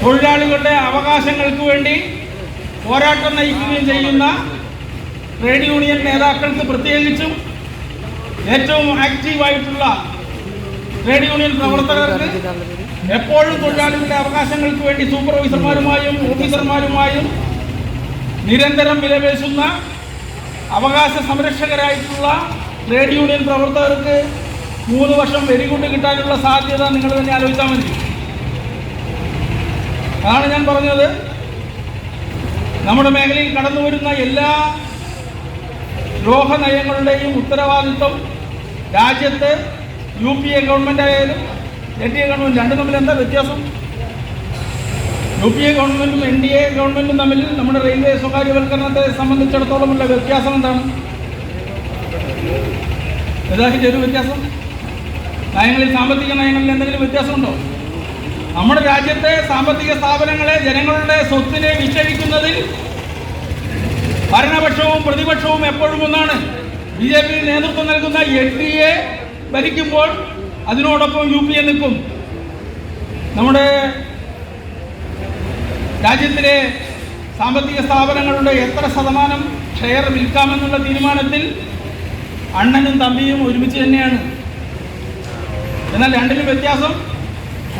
തൊഴിലാളികളുടെ അവകാശങ്ങൾക്ക് വേണ്ടി പോരാട്ടം നയിക്കുകയും ചെയ്യുന്ന ട്രേഡ് യൂണിയൻ നേതാക്കൾക്ക്, പ്രത്യേകിച്ചും ഏറ്റവും ആക്റ്റീവായിട്ടുള്ള ട്രേഡ് യൂണിയൻ പ്രവർത്തകർക്ക് എപ്പോഴും തൊഴിലാളികളുടെ അവകാശങ്ങൾക്ക് വേണ്ടി സൂപ്പർവൈസർമാരുമായും ഓഫീസർമാരുമായും നിരന്തരം വിലപേശുന്ന അവകാശ സംരക്ഷകരായിട്ടുള്ള ട്രേഡ് യൂണിയൻ പ്രവർത്തകർക്ക് 3 വർഷം വെരി ഗുഡ് കിട്ടാനുള്ള സാധ്യത നിങ്ങൾ തന്നെ ആലോചിച്ചാൽ മതി. അതാണ് ഞാൻ പറഞ്ഞത്. നമ്മുടെ മേഖലയിൽ കടന്നു വരുന്ന എല്ലാ ദ്രോഹ നയങ്ങളുടെയും ഉത്തരവാദിത്വം രാജ്യത്ത് UPA ഗവൺമെൻറ് ആയാലും NDA ഗവൺമെൻറ്, രണ്ടും തമ്മിൽ എന്താ വ്യത്യാസം? UPA ഗവൺമെൻറ്റും NDA ഗവൺമെൻറ്റും തമ്മിൽ നമ്മുടെ റെയിൽവേ സ്വകാര്യവൽക്കരണത്തെ സംബന്ധിച്ചിടത്തോളമുള്ള വ്യത്യാസം എന്താണ്? യഥാർത്ഥത്തിൽ ഒരു വ്യത്യാസം? നയങ്ങളിൽ, സാമ്പത്തിക നയങ്ങളിൽ എന്തെങ്കിലും വ്യത്യാസമുണ്ടോ? നമ്മുടെ രാജ്യത്തെ സാമ്പത്തിക സ്ഥാപനങ്ങളെ ജനങ്ങളുടെ സ്വത്തിനെ വിറ്റഴിക്കുന്നതിൽ ഭരണപക്ഷവും പ്രതിപക്ഷവും എപ്പോഴും ഒന്നാണ്. BJP നേതൃത്വം നൽകുന്ന NDA ഭരിക്കുമ്പോൾ അതിനോടൊപ്പം UPA നിൽക്കും. നമ്മുടെ രാജ്യത്തിലെ സാമ്പത്തിക സ്ഥാപനങ്ങളുടെ എത്ര ശതമാനം ഷെയർ വിൽക്കാമെന്നുള്ള തീരുമാനത്തിൽ അണ്ണനും തമ്പിയും ഒരുമിച്ച് തന്നെയാണ്. എന്നാൽ രണ്ടിലും വ്യത്യാസം,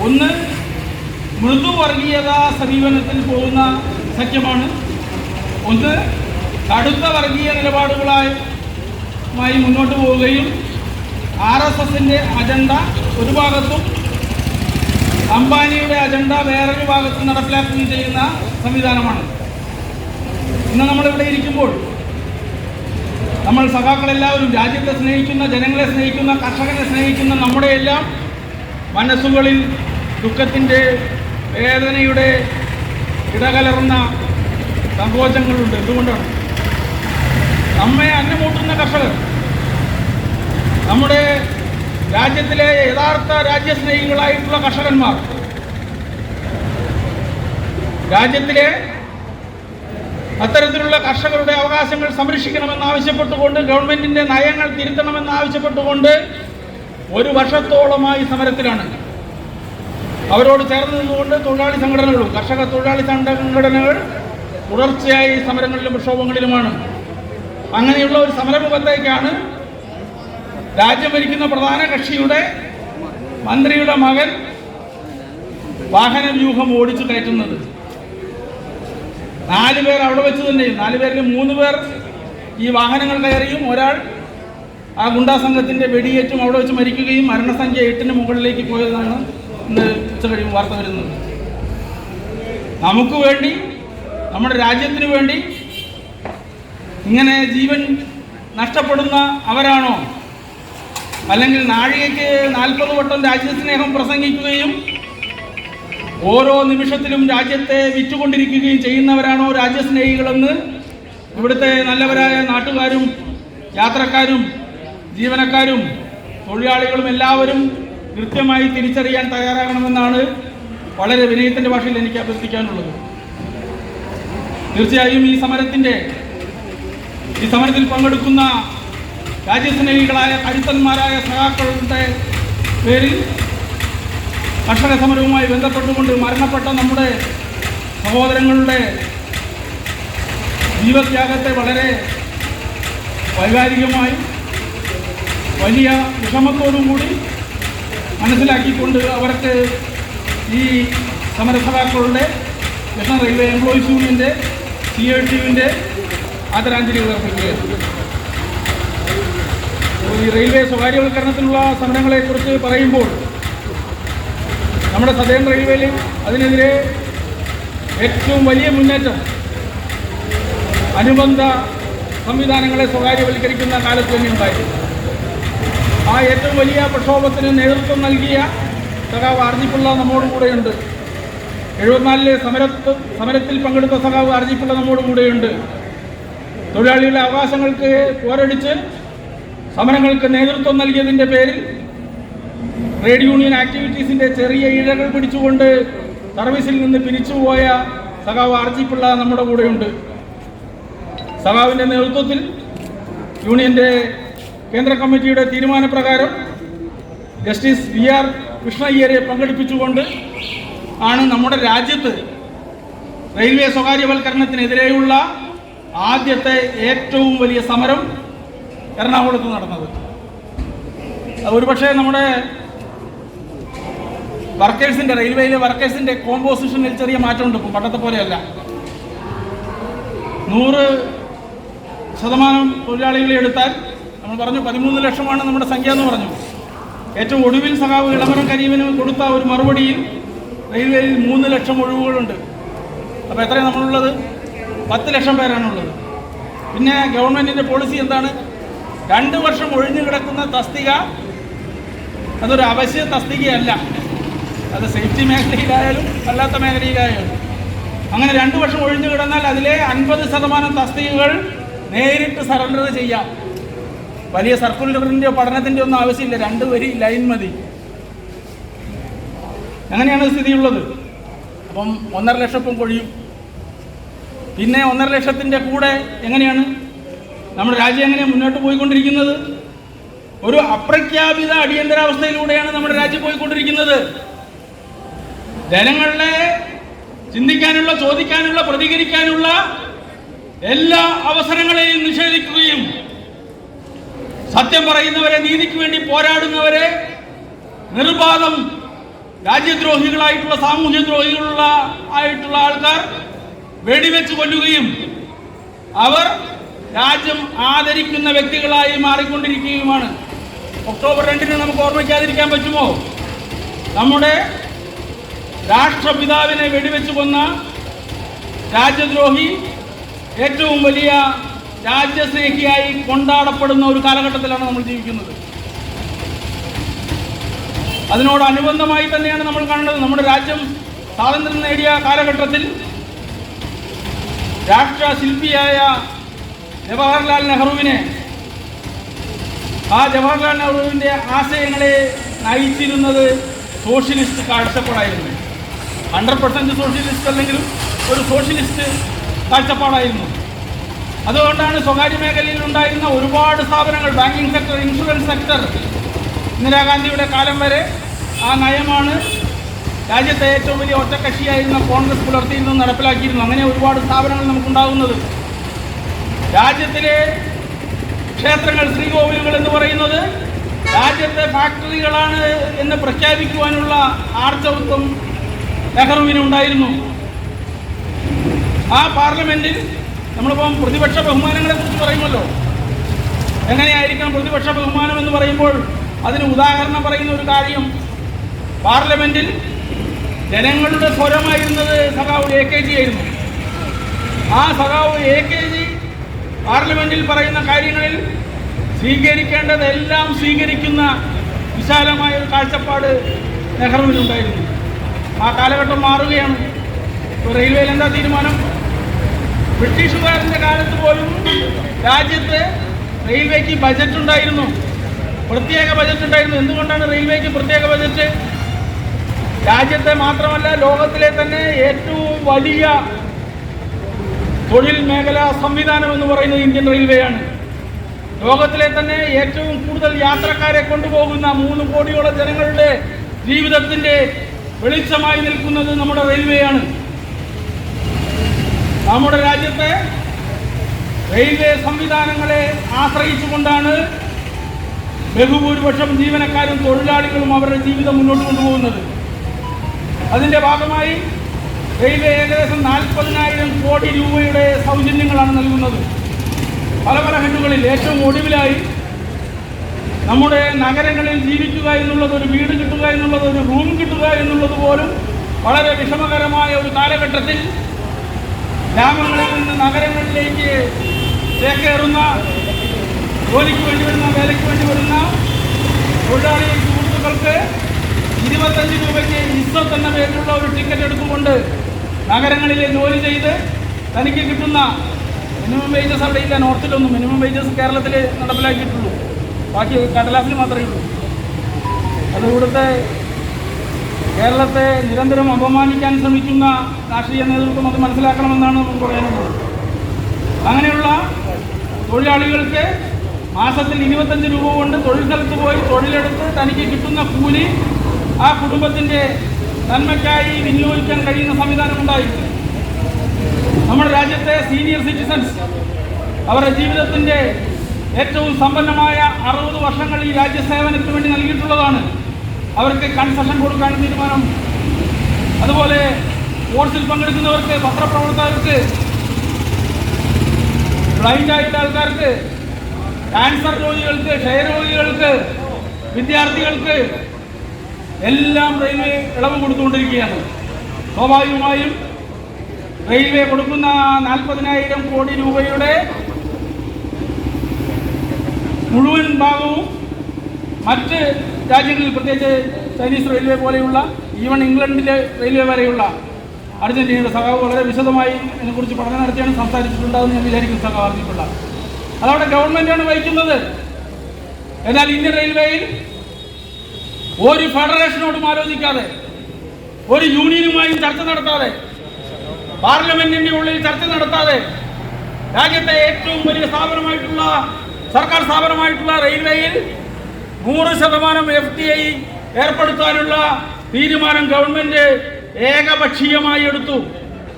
ഒന്ന് മൃദുവർഗീയത സമീപനത്തിൽ പോകുന്ന സഖ്യമാണ്, ഒന്ന് കടുത്ത വർഗീയ നിലപാടുകളുമായി മുന്നോട്ട് പോവുകയും RSSൻ്റെ അജണ്ട ഒരു ഭാഗത്തും അംബാനിയുടെ അജണ്ട വേറൊരു ഭാഗത്തും നടപ്പിലാക്കുകയും ചെയ്യുന്ന സംവിധാനമാണ്. ഇന്ന് നമ്മളിവിടെ ഇരിക്കുമ്പോൾ നമ്മൾ സഖാക്കളെല്ലാവരും രാജ്യത്തെ സ്നേഹിക്കുന്ന, ജനങ്ങളെ സ്നേഹിക്കുന്ന, കർഷകനെ സ്നേഹിക്കുന്ന നമ്മുടെ എല്ലാം മനസ്സുകളിൽ ദുഃഖത്തിൻ്റെ, വേദനയുടെ ഇടകലർന്ന സങ്കോചങ്ങളുണ്ട്. എന്തുകൊണ്ടാണ്? നമ്മെ അന്നമൂട്ടുന്ന കർഷകർ, നമ്മുടെ രാജ്യത്തിലെ യഥാർത്ഥ രാജ്യസ്നേഹികളായിട്ടുള്ള കർഷകന്മാർ, രാജ്യത്തിലെ അത്തരത്തിലുള്ള കർഷകരുടെ അവകാശങ്ങൾ സംരക്ഷിക്കണമെന്നാവശ്യപ്പെട്ടുകൊണ്ട്, ഗവൺമെൻറ്റിൻ്റെ നയങ്ങൾ തിരുത്തണമെന്നാവശ്യപ്പെട്ടുകൊണ്ട് 1 വർഷത്തോളമായി സമരത്തിലാണ്. അവരോട് ചേർന്ന് നിന്നുകൊണ്ട് തൊഴിലാളി സംഘടനകളും കർഷക തൊഴിലാളി സംഘടനകൾ തുടർച്ചയായി സമരങ്ങളിലും പ്രക്ഷോഭങ്ങളിലുമാണ്. അങ്ങനെയുള്ള ഒരു സമരമുഖത്തേക്കാണ് രാജ്യം ഭരിക്കുന്ന പ്രധാന കക്ഷിയുടെ മന്ത്രിയുടെ മകൻ വാഹന വ്യൂഹം ഓടിച്ചു കയറ്റുന്നത്. 4 പേർ അവിടെ വെച്ച് തന്നെയും, 4 പേരിൽ 3 പേർ ഈ വാഹനങ്ങൾ കയറിയും ഒരാൾ ആ ഗുണ്ടാ സംഘത്തിൻ്റെ വെടിയേറ്റും അവിടെ വെച്ച് മരിക്കുകയും മരണസംഖ്യ 8ന് മുകളിലേക്ക് പോയതാണ് ഇന്ന് ഉച്ച കഴിയുമ്പോൾ വാർത്ത വരുന്നത്. നമുക്ക് വേണ്ടി, നമ്മുടെ രാജ്യത്തിന് വേണ്ടി ഇങ്ങനെ ജീവൻ നഷ്ടപ്പെടുന്ന അവരാണോ? അല്ലെങ്കിൽ നാഴികയ്ക്ക് 40 വട്ടം രാജ്യസ്നേഹം പ്രസംഗിക്കുകയും ഓരോ നിമിഷത്തിലും രാജ്യത്തെ വിറ്റുകൊണ്ടിരിക്കുകയും ചെയ്യുന്നവരാണോ രാജ്യസ്നേഹികളെന്ന് ഇവിടുത്തെ നല്ലവരായ നാട്ടുകാരും യാത്രക്കാരും ജീവനക്കാരും തൊഴിലാളികളും എല്ലാവരും കൃത്യമായി തിരിച്ചറിയാൻ തയ്യാറാകണമെന്നാണ് വളരെ വിനയത്തിൻ്റെ ഭാഷയിൽ എനിക്ക് അഭ്യർത്ഥിക്കാനുള്ളത്. തീർച്ചയായും ഈ സമരത്തിൽ പങ്കെടുക്കുന്ന രാജ്യസ്നേഹികളായ കരുത്തന്മാരായ സഖാക്കളുടെ പേരിൽ കർഷക സമരവുമായി ബന്ധപ്പെട്ടുകൊണ്ട് മരണപ്പെട്ട നമ്മുടെ സഹോദരങ്ങളുടെ ജീവത്യാഗത്തെ വളരെ വൈകാരികമായി വലിയ വിഷമത്തോടും കൂടി മനസ്സിലാക്കിക്കൊണ്ട് അവർക്ക് ഈ സമരസഖാക്കളുടെ നാഷണൽ റെയിൽവേ എംപ്ലോയീസ് യൂണിയൻ്റെ CITUവിൻ്റെ ആദരാഞ്ജലികൾ അർപ്പിക്കുകയാണ്. ഈ റെയിൽവേ സ്വകാര്യവൽക്കരണത്തിനുള്ള സമരങ്ങളെക്കുറിച്ച് പറയുമ്പോൾ നമ്മുടെ സദേൺ റെയിൽവേയിൽ അതിനെതിരെ ഏറ്റവും വലിയ മുന്നേറ്റം അനുബന്ധ സംവിധാനങ്ങളെ സ്വകാര്യവൽക്കരിക്കുന്ന കാലത്ത് തന്നെ ഉണ്ടായി. ആ ഏറ്റവും വലിയ പ്രക്ഷോഭത്തിന് നേതൃത്വം നൽകിയ സഖാവ് ആർജിപ്പിള്ള നമ്മോട് കൂടെയുണ്ട്. 74-ലെ സമരത്തിൽ പങ്കെടുത്ത സഖാവ് ആർജിപ്പിള്ള നമ്മോട് കൂടെയുണ്ട്. തൊഴിലാളികളുടെ അവകാശങ്ങൾക്ക് പോരടിച്ച് സമരങ്ങൾക്ക് നേതൃത്വം നൽകിയതിൻ്റെ പേരിൽ ട്രേഡ് യൂണിയൻ ആക്ടിവിറ്റീസിൻ്റെ ചെറിയ ഇഴകൾ പിടിച്ചുകൊണ്ട് സർവീസിൽ നിന്ന് പിരിച്ചുപോയ സഖാവ് ആർജിപ്പിള്ള നമ്മുടെ കൂടെയുണ്ട്. സഖാവിൻ്റെ നേതൃത്വത്തിൽ യൂണിയൻ്റെ കേന്ദ്ര കമ്മിറ്റിയുടെ തീരുമാനപ്രകാരം ജസ്റ്റിസ് VR കൃഷ്ണയ്യരെ പങ്കെടുപ്പിച്ചുകൊണ്ട് ആണ് നമ്മുടെ രാജ്യത്ത് റെയിൽവേ സ്വകാര്യവൽക്കരണത്തിനെതിരെയുള്ള ആദ്യത്തെ ഏറ്റവും വലിയ സമരം എറണാകുളത്ത് നടന്നത്. ഒരുപക്ഷെ നമ്മുടെ വർക്കേഴ്സിൻ്റെ റെയിൽവേയിലെ വർക്കേഴ്സിൻ്റെ കോമ്പോസിഷനിൽ ചെറിയ മാറ്റമുണ്ട്. ഇപ്പം പണ്ടത്തെ പോലെയല്ല. 100% തൊഴിലാളികളെ എടുത്താൽ നമ്മൾ പറഞ്ഞു 13 ലക്ഷമാണ് നമ്മുടെ സംഖ്യ എന്ന് പറഞ്ഞു. ഏറ്റവും ഒടുവിൽ സഖാവ് ഇളമരം കരീമിന് കൊടുത്ത ഒരു മറുപടിയിൽ റെയിൽവേയിൽ 3 ലക്ഷം ഒഴിവുകളുണ്ട്. അപ്പോൾ എത്രയാണ് നമ്മളുള്ളത്? 10 ലക്ഷം പേരാണുള്ളത്. പിന്നെ ഗവൺമെൻറ്റിൻ്റെ പോളിസി എന്താണ്? 2 വർഷം ഒഴിഞ്ഞു കിടക്കുന്ന തസ്തിക അതൊരു അവശ്യ തസ്തികയല്ല. അത് സേഫ്റ്റി മേഖലയിലായാലും അല്ലാത്ത മേഖലയിലായാലും അങ്ങനെ 2 വർഷം ഒഴിഞ്ഞു കിടന്നാൽ അതിലെ 50% തസ്തികകൾ നേരിട്ട് സറണ്ടർ ചെയ്യാം. വലിയ സർക്കുലറിൻ്റെ പഠനത്തിൻ്റെ ഒന്നും ആവശ്യമില്ല. 2 വരി ലൈൻ മതി. അങ്ങനെയാണ് സ്ഥിതിയുള്ളത്. അപ്പം 1.5 ലക്ഷം ഇപ്പം കൊഴിയും. പിന്നെ 1.5 ലക്ഷത്തിൻ്റെ കൂടെ എങ്ങനെയാണ് നമ്മുടെ രാജ്യം എങ്ങനെ മുന്നോട്ട് പോയിക്കൊണ്ടിരിക്കുന്നത്? ഒരു അപ്രഖ്യാപിത അടിയന്തരാവസ്ഥയിലൂടെയാണ് നമ്മുടെ രാജ്യം പോയിക്കൊണ്ടിരിക്കുന്നത്. ജനങ്ങളെ ചിന്തിക്കാനുള്ള, ചോദിക്കാനുള്ള, പ്രതികരിക്കാനുള്ള എല്ലാ അവസരങ്ങളെയും നിഷേധിക്കുകയും സത്യം പറയുന്നവരെ, നീതിക്ക് വേണ്ടി പോരാടുന്നവരെ നിർബാധം രാജ്യദ്രോഹികളായിട്ടുള്ള, സാമൂഹ്യദ്രോഹികളുള്ള ആൾക്കാർ വെടിവെച്ച് കൊല്ലുകയും അവർ രാജ്യം ആദരിക്കുന്ന വ്യക്തികളായി മാറിക്കൊണ്ടിരിക്കുകയുമാണ്. ഒക്ടോബർ 2 നമുക്ക് ഓർമ്മിക്കാതിരിക്കാൻ പറ്റുമോ? നമ്മുടെ രാഷ്ട്രപിതാവിനെ വെടിവെച്ച് കൊന്ന രാജ്യദ്രോഹി ഏറ്റവും വലിയ രാജ്യസ്നേഹിയായി കൊണ്ടാടപ്പെടുന്ന ഒരു കാലഘട്ടത്തിലാണ് നമ്മൾ ജീവിക്കുന്നത്. അതിനോടനുബന്ധമായി തന്നെയാണ് നമ്മൾ കാണുന്നത്. നമ്മുടെ രാജ്യം സ്വാതന്ത്ര്യം നേടിയ കാലഘട്ടത്തിൽ രാഷ്ട്രശില്പിയായ ജവഹർലാൽ നെഹ്റുവിനെ, ആ ജവഹർലാൽ നെഹ്റുവിൻ്റെ ആശയങ്ങളെ നയിച്ചിരുന്നത് സോഷ്യലിസ്റ്റ് കാഴ്ചപ്പാടായിരുന്നു. 100% സോഷ്യലിസ്റ്റ് അല്ലെങ്കിലും ഒരു സോഷ്യലിസ്റ്റ് കാഴ്ചപ്പാടായിരുന്നു. അതുകൊണ്ടാണ് സ്വകാര്യ മേഖലയിൽ ഉണ്ടായിരുന്ന ഒരുപാട് സ്ഥാപനങ്ങൾ, ബാങ്കിങ് സെക്ടർ, ഇൻഷുറൻസ് സെക്ടർ, ഇന്ദിരാഗാന്ധിയുടെ കാലം വരെ ആ നയമാണ് രാജ്യത്തെ ഏറ്റവും വലിയ ഒറ്റക്കക്ഷിയായിരുന്ന കോൺഗ്രസ് പുലർത്തിയിരുന്നത്, നടപ്പിലാക്കിയിരുന്നു. അങ്ങനെ ഒരുപാട് സ്ഥാപനങ്ങൾ നമുക്കുണ്ടാകുന്നത്. രാജ്യത്തിലെ ക്ഷേത്രങ്ങൾ, ശ്രീകോവിലുകൾ എന്ന് പറയുന്നത് രാജ്യത്തെ ഫാക്ടറികളാണ് എന്ന് പ്രഖ്യാപിക്കുവാനുള്ള ആർജവത്വം നെഹ്റുവിനുണ്ടായിരുന്നു. ആ പാർലമെൻറ്റിൽ നമ്മളിപ്പം പ്രതിപക്ഷ ബഹുമാനങ്ങളെക്കുറിച്ച് പറയുമല്ലോ. എങ്ങനെയായിരിക്കണം പ്രതിപക്ഷ ബഹുമാനം എന്ന് പറയുമ്പോൾ അതിന് ഉദാഹരണം പറയുന്ന ഒരു കാര്യം, പാർലമെൻറ്റിൽ ജനങ്ങളുടെ സ്വരമായിരുന്നത് സഖാവ് AKG ആയിരുന്നു. ആ സഖാവ് AKG പാർലമെൻറ്റിൽ പറയുന്ന കാര്യങ്ങളിൽ സ്വീകരിക്കേണ്ടതെല്ലാം സ്വീകരിക്കുന്ന വിശാലമായ ഒരു കാഴ്ചപ്പാട് നെഹ്റുവിനുണ്ടായിരുന്നു. ആ കാലഘട്ടം മാറുകയാണ്. ഇപ്പോൾ റെയിൽവേയിൽ എന്താ തീരുമാനം? ബ്രിട്ടീഷുകാരൻ്റെ കാലത്ത് പോലും രാജ്യത്ത് റെയിൽവേക്ക് ബജറ്റ് ഉണ്ടായിരുന്നു, പ്രത്യേക ബജറ്റ് ഉണ്ടായിരുന്നു. എന്തുകൊണ്ടാണ് റെയിൽവേക്ക് പ്രത്യേക ബജറ്റ്? രാജ്യത്തെ മാത്രമല്ല ലോകത്തിലെ തന്നെ ഏറ്റവും വലിയ തൊഴിൽ മേഖലാ സംവിധാനം എന്ന് പറയുന്നത് ഇന്ത്യൻ റെയിൽവേയാണ്. ലോകത്തിലെ തന്നെ ഏറ്റവും കൂടുതൽ യാത്രക്കാരെ കൊണ്ടുപോകുന്ന 3 കോടിയോളം ജനങ്ങളുടെ ജീവിതത്തിൻ്റെ വെളിച്ചമായി നിൽക്കുന്നത് നമ്മുടെ റെയിൽവേയാണ്. നമ്മുടെ രാജ്യത്തെ റെയിൽവേ സംവിധാനങ്ങളെ ആശ്രയിച്ചുകൊണ്ടാണ് ബഹുഭൂരിപക്ഷം ജീവനക്കാരും തൊഴിലാളികളും അവരുടെ ജീവിതം മുന്നോട്ട് കൊണ്ടുപോകുന്നത്. അതിൻ്റെ ഭാഗമായി റെയിൽവേ ഏകദേശം 40,000 കോടി രൂപയുടെ സൗജന്യങ്ങളാണ് നൽകുന്നത്. പല പല ഹെഡുകളിൽ ഏറ്റവും ഒടുവിലായി നമ്മുടെ നഗരങ്ങളിൽ ജീവിക്കുക എന്നുള്ളത്, ഒരു വീട് കിട്ടുക എന്നുള്ളത്, ഒരു റൂം കിട്ടുക എന്നുള്ളത് പോലും വളരെ വിഷമകരമായ ഒരു കാലഘട്ടത്തിൽ ഗ്രാമങ്ങളിൽ നിന്ന് നഗരങ്ങളിലേക്ക് ചേക്കേറുന്ന, ജോലിക്ക് വേണ്ടി വരുന്ന, വേലയ്ക്ക് വേണ്ടി വരുന്ന തൊഴിലാളി സുഹൃത്തുക്കൾക്ക് 25 രൂപയ്ക്ക് ഇസ്സത്ത് എന്ന പേരിലുള്ള ഒരു ടിക്കറ്റ് എടുത്തുകൊണ്ട് നഗരങ്ങളിലെ ജോലി ചെയ്ത് തനിക്ക് കിട്ടുന്ന മിനിമം വേജസ് അവിടെ ഇല്ല. നോർത്തിലൊന്നും മിനിമം വേജസ് കേരളത്തിൽ നടപ്പിലാക്കിയിട്ടുള്ളൂ, ബാക്കി കടലാസിൽ മാത്രമേ ഉള്ളൂ. അത് ഇവിടുത്തെ കേരളത്തെ നിരന്തരം അപമാനിക്കാൻ ശ്രമിക്കുന്ന രാഷ്ട്രീയ നേതൃത്വം അത് മനസ്സിലാക്കണമെന്നാണ് നമുക്ക് പറയാനുള്ളത്. അങ്ങനെയുള്ള തൊഴിലാളികൾക്ക് മാസത്തിൽ 25 രൂപ കൊണ്ട് തൊഴിൽ സ്ഥലത്ത് പോയി തൊഴിലെടുത്ത് തനിക്ക് കിട്ടുന്ന കൂലി ആ കുടുംബത്തിൻ്റെ നന്മയ്ക്കായി വിനിയോഗിക്കാൻ കഴിയുന്ന സംവിധാനം ഉണ്ടായിരുന്നു. നമ്മുടെ രാജ്യത്തെ സീനിയർ സിറ്റിസൺസ് അവരുടെ ജീവിതത്തിൻ്റെ ഏറ്റവും സമ്പന്നമായ 60 വർഷങ്ങൾ ഈ രാജ്യസേവനത്തിന് വേണ്ടി നൽകിയിട്ടുള്ളതാണ്. അവർക്ക് കൺസെഷൻ കൊടുക്കാൻ തീരുമാനം, അതുപോലെ സ്പോർട്സിൽ പങ്കെടുക്കുന്നവർക്ക്, പത്രപ്രവർത്തകർക്ക്, ബ്ലൈൻഡ് ആയിട്ടുള്ള ആൾക്കാർക്ക്, ക്യാൻസർ രോഗികൾക്ക്, ക്ഷയരോഗികൾക്ക്, വിദ്യാർത്ഥികൾക്ക് എല്ലാം റെയിൽവേ ഇളവ് കൊടുത്തുകൊണ്ടിരിക്കുകയാണ്. സ്വാഭാവികമായും റെയിൽവേ കൊടുക്കുന്ന 40,000 കോടി രൂപയുടെ മുഴുവൻ ഭാഗവും മറ്റ് രാജ്യങ്ങളിൽ, പ്രത്യേകിച്ച് ചൈനീസ് റെയിൽവേ പോലെയുള്ള, ഈവൻ ഇംഗ്ലണ്ടിലെ റെയിൽവേ വരെയുള്ള, അർജന്റീനയുടെ സഖാവ് വളരെ വിശദമായി ഇതിനെക്കുറിച്ച് പഠനം നടത്തിയാണ് സംസാരിച്ചിട്ടുണ്ടാകുമെന്ന് ഞാൻ വിചാരിക്കുന്നു. സഖാവ് അറിഞ്ഞിട്ടുള്ള അതവിടെ ഗവൺമെൻറ്റാണ് വഹിക്കുന്നത്. എന്നാൽ ഇന്ത്യൻ റെയിൽവേയിൽ ഒരു ഫെഡറേഷനോടും ആലോചിക്കാതെ, ഒരു യൂണിയനുമായും ചർച്ച നടത്താതെ, പാർലമെന്റിന്റെ ഉള്ളിൽ ചർച്ച നടത്താതെ, രാജ്യത്തെ ഏറ്റവും വലിയ സ്ഥാപനമായിട്ടുള്ള, സർക്കാർ സ്ഥാപനമായിട്ടുള്ള റെയിൽവേയിൽ 100% FTI ഏർപ്പെടുത്താനുള്ള തീരുമാനം ഗവൺമെന്റ് ഏകപക്ഷീയമായി എടുത്തു.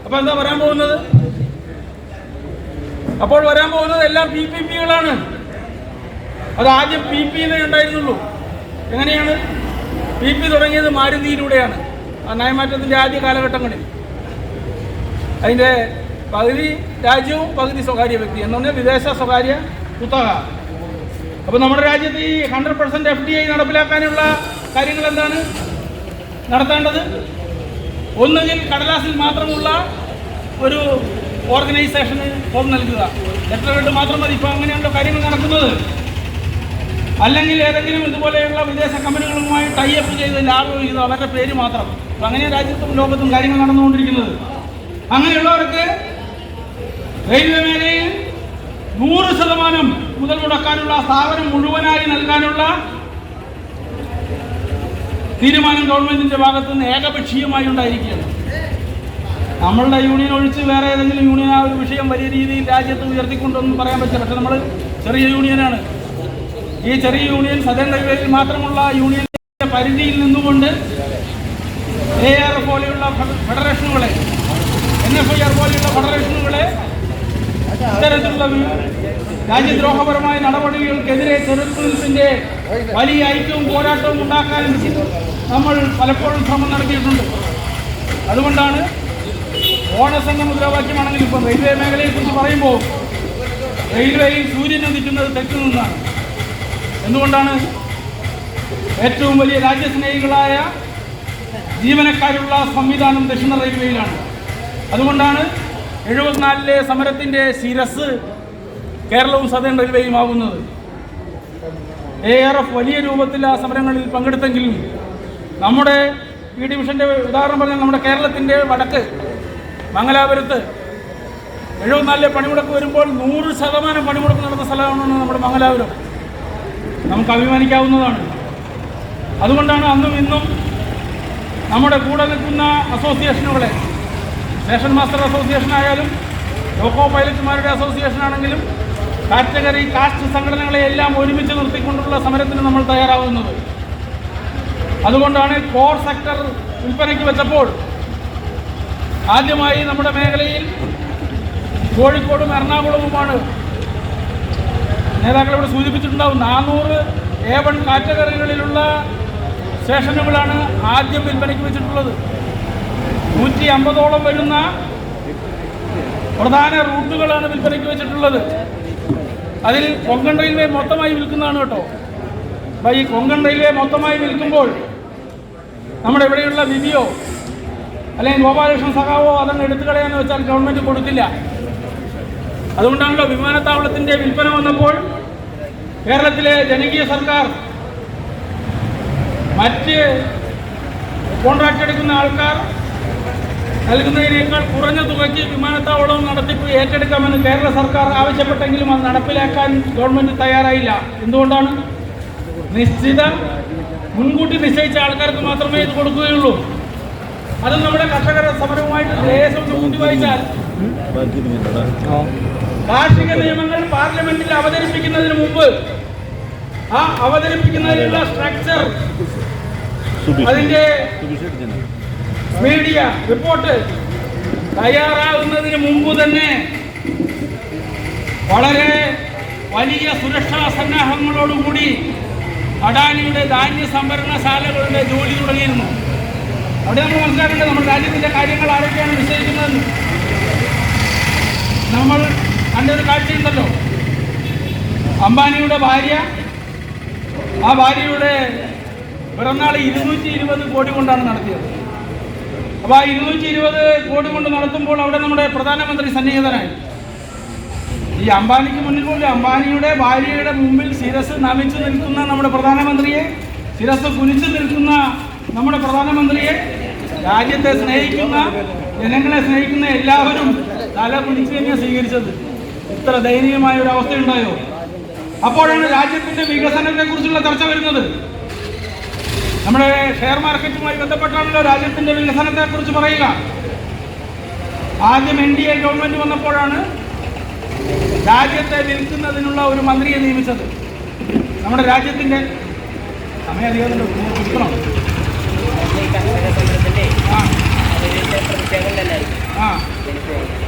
അപ്പോൾ എന്താ വരാൻ പോകുന്നത്? അപ്പോൾ വരാൻ പോകുന്നത് എല്ലാം PPPകളാണ്. അത് ആദ്യം PP ഉണ്ടായിരുന്നുള്ളൂ. എങ്ങനെയാണ് PP തുടങ്ങിയത്? മാരുതിയിലൂടെയാണ്. ആ നയമാറ്റത്തിൻ്റെ ആദ്യ കാലഘട്ടങ്ങളിൽ അതിൻ്റെ പകുതി രാജ്യവും പകുതി സ്വകാര്യ വ്യക്തി എന്ന് പറഞ്ഞാൽ വിദേശ സ്വകാര്യ കുത്തക. അപ്പോൾ നമ്മുടെ രാജ്യത്ത് ഈ 100% FDI നടപ്പിലാക്കാനുള്ള കാര്യങ്ങൾ എന്താണ് നടത്തേണ്ടത്? ഒന്നുകിൽ കടലാസിൽ മാത്രമുള്ള ഒരു ഓർഗനൈസേഷന് ഫോം നൽകുക, ലെറ്റർ ഹെഡ് മാത്രം മതി. ഇപ്പോൾ അങ്ങനെയുള്ള കാര്യങ്ങൾ നടക്കുന്നത്. അല്ലെങ്കിൽ ഏതെങ്കിലും ഇതുപോലെയുള്ള വിദേശ കമ്പനികളുമായി ടൈപ്പ് ചെയ്ത് ലാഭം ചെയ്ത് അവരുടെ പേര് മാത്രം. അപ്പം അങ്ങനെ രാജ്യത്തും ലോകത്തും കാര്യങ്ങൾ നടന്നുകൊണ്ടിരിക്കുന്നത്. അങ്ങനെയുള്ളവർക്ക് റെയിൽവേ മേഖലയിൽ 100% മുതൽ മുടക്കാനുള്ള, സ്ഥാപനം മുഴുവനായി നൽകാനുള്ള തീരുമാനം ഗവൺമെന്റിന്റെ ഭാഗത്തുനിന്ന് ഏകപക്ഷീയമായി ഉണ്ടായിരിക്കുകയാണ്. നമ്മളുടെ യൂണിയൻ ഒഴിച്ച് വേറെ ഏതെങ്കിലും യൂണിയൻ ആ ഒരു വിഷയം വലിയ രീതിയിൽ രാജ്യത്ത് ഉയർത്തിക്കൊണ്ടൊന്നും പറയാൻ പറ്റില്ല. പക്ഷെ നമ്മൾ ചെറിയ യൂണിയനാണ്. ഈ ചെറിയ യൂണിയൻ സദേൺ റെയിൽവേയിൽ മാത്രമുള്ള യൂണിയന്റെ പരിധിയിൽ നിന്നുകൊണ്ട് AR പോലെയുള്ള ഫെഡറേഷനുകളെ, NFIR പോലെയുള്ള ഫെഡറേഷനുകളെ ഇത്തരത്തിലുള്ള രാജ്യദ്രോഹപരമായ നടപടികൾക്കെതിരെ ചെറുത്തുനിൽപ്പിന്റെ വലിയ ഐക്യവും പോരാട്ടവും ഉണ്ടാക്കാൻ നമ്മൾ പലപ്പോഴും ശ്രമം നടത്തിയിട്ടുണ്ട്. അതുകൊണ്ടാണ് ഓണസംഘ മുദ്രാവാക്യമാണെങ്കിൽ ഇപ്പം റെയിൽവേ മേഖലയെക്കുറിച്ച് പറയുമ്പോൾ റെയിൽവേയിൽ സൂര്യൻ ഉദിക്കുന്നത് തെക്ക് നിന്നാണ്. എന്തുകൊണ്ടാണ്? ഏറ്റവും വലിയ രാജ്യസ്നേഹികളായ ജീവനക്കാരുള്ള സംവിധാനം ദക്ഷിണ റെയിൽവേയിലാണ്. അതുകൊണ്ടാണ് 74-ലെ സമരത്തിൻ്റെ ശിരസ് കേരളവും സദേൺ റെയിൽവേയും ആകുന്നത്. ARF വലിയ രൂപത്തിൽ ആ സമരങ്ങളിൽ പങ്കെടുത്തെങ്കിലും നമ്മുടെ ഈ ഡിവിഷൻ്റെ ഉദാഹരണം പറഞ്ഞാൽ നമ്മുടെ കേരളത്തിൻ്റെ വടക്ക് മംഗലാപുരത്ത് 74-ലെ പണിമുടക്ക് വരുമ്പോൾ 100% പണിമുടക്ക് നടന്ന സ്ഥലമാണ് നമ്മുടെ മംഗലാപുരം. നമുക്ക് അഭിമാനിക്കാവുന്നതാണ്. അതുകൊണ്ടാണ് അന്നും ഇന്നും നമ്മുടെ കൂടെ നിൽക്കുന്ന അസോസിയേഷനുകളെ, സ്റ്റേഷൻ മാസ്റ്റർ അസോസിയേഷൻ ആയാലും ലോക്കോ പൈലറ്റുമാരുടെ അസോസിയേഷൻ ആണെങ്കിലും കാറ്റഗറി കാസ്റ്റ് സംഘടനകളെയെല്ലാം ഒരുമിച്ച് നിർത്തിക്കൊണ്ടുള്ള സമരത്തിന് നമ്മൾ തയ്യാറാവുന്നത്. അതുകൊണ്ടാണ് കോർ സെക്ടർ വിൽപ്പനയ്ക്ക് വെച്ചപ്പോൾ ആദ്യമായി നമ്മുടെ മേഖലയിൽ കോഴിക്കോടും എറണാകുളവുമാണ് നേതാക്കൾ ഇവിടെ സൂചിപ്പിച്ചിട്ടുണ്ടാവും. 400 A1 കാറ്റഗറികളിലുള്ള സ്റ്റേഷനുകളാണ് ആദ്യം വിൽപ്പനയ്ക്ക് വെച്ചിട്ടുള്ളത്. 150ഓളം വരുന്ന പ്രധാന റൂട്ടുകളാണ് വിൽപ്പനയ്ക്ക് വെച്ചിട്ടുള്ളത്. അതിൽ കൊങ്കൺ റെയിൽവേ മൊത്തമായി വിൽക്കുന്നതാണ് കേട്ടോ. അപ്പോൾ ഈ കൊങ്കൺ റെയിൽവേ മൊത്തമായി വിൽക്കുമ്പോൾ നമ്മുടെ ഇവിടെയുള്ള വിധിയോ അല്ലെങ്കിൽ ഗോപാലകൃഷ്ണൻ സഖാവോ അതങ്ങ് എടുത്തു കളയാന്ന് വെച്ചാൽ ഗവൺമെൻറ് കൊടുക്കില്ല. അതുകൊണ്ടാണല്ലോ വിമാനത്താവളത്തിൻ്റെ വിൽപ്പന വന്നപ്പോൾ കേരളത്തിലെ ജനകീയ സർക്കാർ മറ്റ് കോൺട്രാക്ട് എടുക്കുന്ന ആൾക്കാർ നൽകുന്നതിനേക്കാൾ കുറഞ്ഞ തുകയ്ക്ക് വിമാനത്താവളവും നടത്തിപ്പ് ഏറ്റെടുക്കാമെന്ന് കേരള സർക്കാർ ആവശ്യപ്പെട്ടെങ്കിലും അത് നടപ്പിലാക്കാൻ ഗവൺമെൻറ് തയ്യാറായില്ല. എന്തുകൊണ്ടാണ്? മുൻകൂട്ടി നിശ്ചയിച്ച ആൾക്കാർക്ക് മാത്രമേ ഇത് കൊടുക്കുകയുള്ളൂ. അത് നമ്മുടെ കർഷകരുടെ സമരവുമായിട്ട് ലേശം ചൂണ്ടി വായിച്ചാൽ കാർഷിക നിയമങ്ങൾ പാർലമെന്റിൽ അവതരിപ്പിക്കുന്നതിന് മുമ്പ് ആ അവതരിപ്പിക്കുന്നതിനുള്ള സ്ട്രക്ചർ, അതിന്റെ മീഡിയ റിപ്പോർട്ട് തയ്യാറാകുന്നതിന് മുമ്പ് തന്നെ വളരെ വലിയ സുരക്ഷാ സന്നാഹങ്ങളോടുകൂടി അഡാനിയുടെ ധാന്യ സംഭരണശാലകളുടെ ജോലി തുടങ്ങിയിരുന്നു. അവിടെ നമ്മൾ മനസ്സിലാക്കേണ്ടത് നമ്മുടെ രാജ്യത്തിൻ്റെ കാര്യങ്ങൾ ആരൊക്കെയാണ് നിശ്ചയിക്കുന്നതെന്ന്. നമ്മൾ കണ്ടൊരു കാഴ്ചയുണ്ടല്ലോ, അംബാനിയുടെ ഭാര്യ, ആ ഭാര്യയുടെ പിറന്നാൾ 220 കോടി കൊണ്ടാണ് നടത്തിയത്. അപ്പോൾ ആ 220 കോടി കൊണ്ട് നടത്തുമ്പോൾ അവിടെ നമ്മുടെ പ്രധാനമന്ത്രി സന്നിഹിതനായി. ഈ അംബാനിക്ക് മുന്നിൽ പോലും അംബാനിയുടെ ഭാര്യയുടെ മുമ്പിൽ ശിരസ് നമിച്ചു നിൽക്കുന്ന നമ്മുടെ പ്രധാനമന്ത്രിയെ, ശിരസ് കുനിച്ചു നിൽക്കുന്ന നമ്മുടെ പ്രധാനമന്ത്രിയെ രാജ്യത്തെ സ്നേഹിക്കുന്ന, ജനങ്ങളെ സ്നേഹിക്കുന്ന എല്ലാവരും തല കുനിച്ച് തന്നെ സ്വീകരിച്ചത്. ഇത്ര ദയനീയമായ ഒരു അവസ്ഥയുണ്ടായോ? അപ്പോഴാണ് രാജ്യത്തിന്റെ വികസനത്തെ കുറിച്ചുള്ള ചർച്ച വരുന്നത്. നമ്മുടെ ഷെയർ മാർക്കറ്റുമായി ബന്ധപ്പെട്ടാണല്ലോ രാജ്യത്തിന്റെ വികസനത്തെ കുറിച്ച് പറയുക. ആദ്യം NDA ഗവൺമെന്റ് വന്നപ്പോഴാണ് രാജ്യത്തെ വിൽക്കുന്നതിനുള്ള ഒരു മന്ത്രിയെ നിയമിച്ചത്. നമ്മുടെ രാജ്യത്തിന്റെ സമയധികം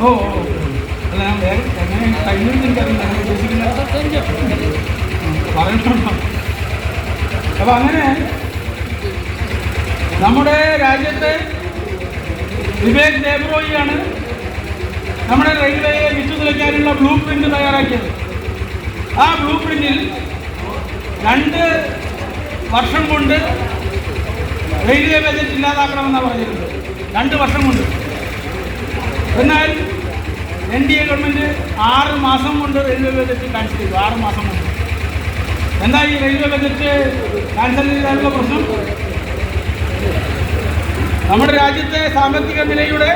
ഓ അല്ല, ഞാൻ വേറെ എങ്ങനെ കഴിഞ്ഞിട്ട് എനിക്കറിയില്ല ഉദ്ദേശിക്കുന്നത് പറഞ്ഞിട്ടുണ്ടോ. അപ്പൊ അങ്ങനെ നമ്മുടെ രാജ്യത്തെ വിവേക് ദേബ്രോയിയാണ് നമ്മുടെ റെയിൽവേയെ വിറ്റുതുലയ്ക്കാനുള്ള ബ്ലൂ പ്രിന്റ് തയ്യാറാക്കിയത്. ആ ബ്ലൂ പ്രിന്റിൽ 2 വർഷം കൊണ്ട് റെയിൽവേ ബജറ്റ് ഇല്ലാതാക്കണമെന്നാണ് പറഞ്ഞിരുന്നത്. 2 വർഷം കൊണ്ട്. എന്നാൽ NDA ഗവൺമെൻറ് 6 മാസം കൊണ്ട് റെയിൽവേ ബജറ്റ് ക്യാൻസൽ ചെയ്തു. 6 മാസം കൊണ്ട്. എന്താ ഈ റെയിൽവേ ബജറ്റ് ക്യാൻസൽ ചെയ്താലുള്ള പ്രശ്നം? നമ്മുടെ രാജ്യത്തെ സാമ്പത്തിക നിലയുടെ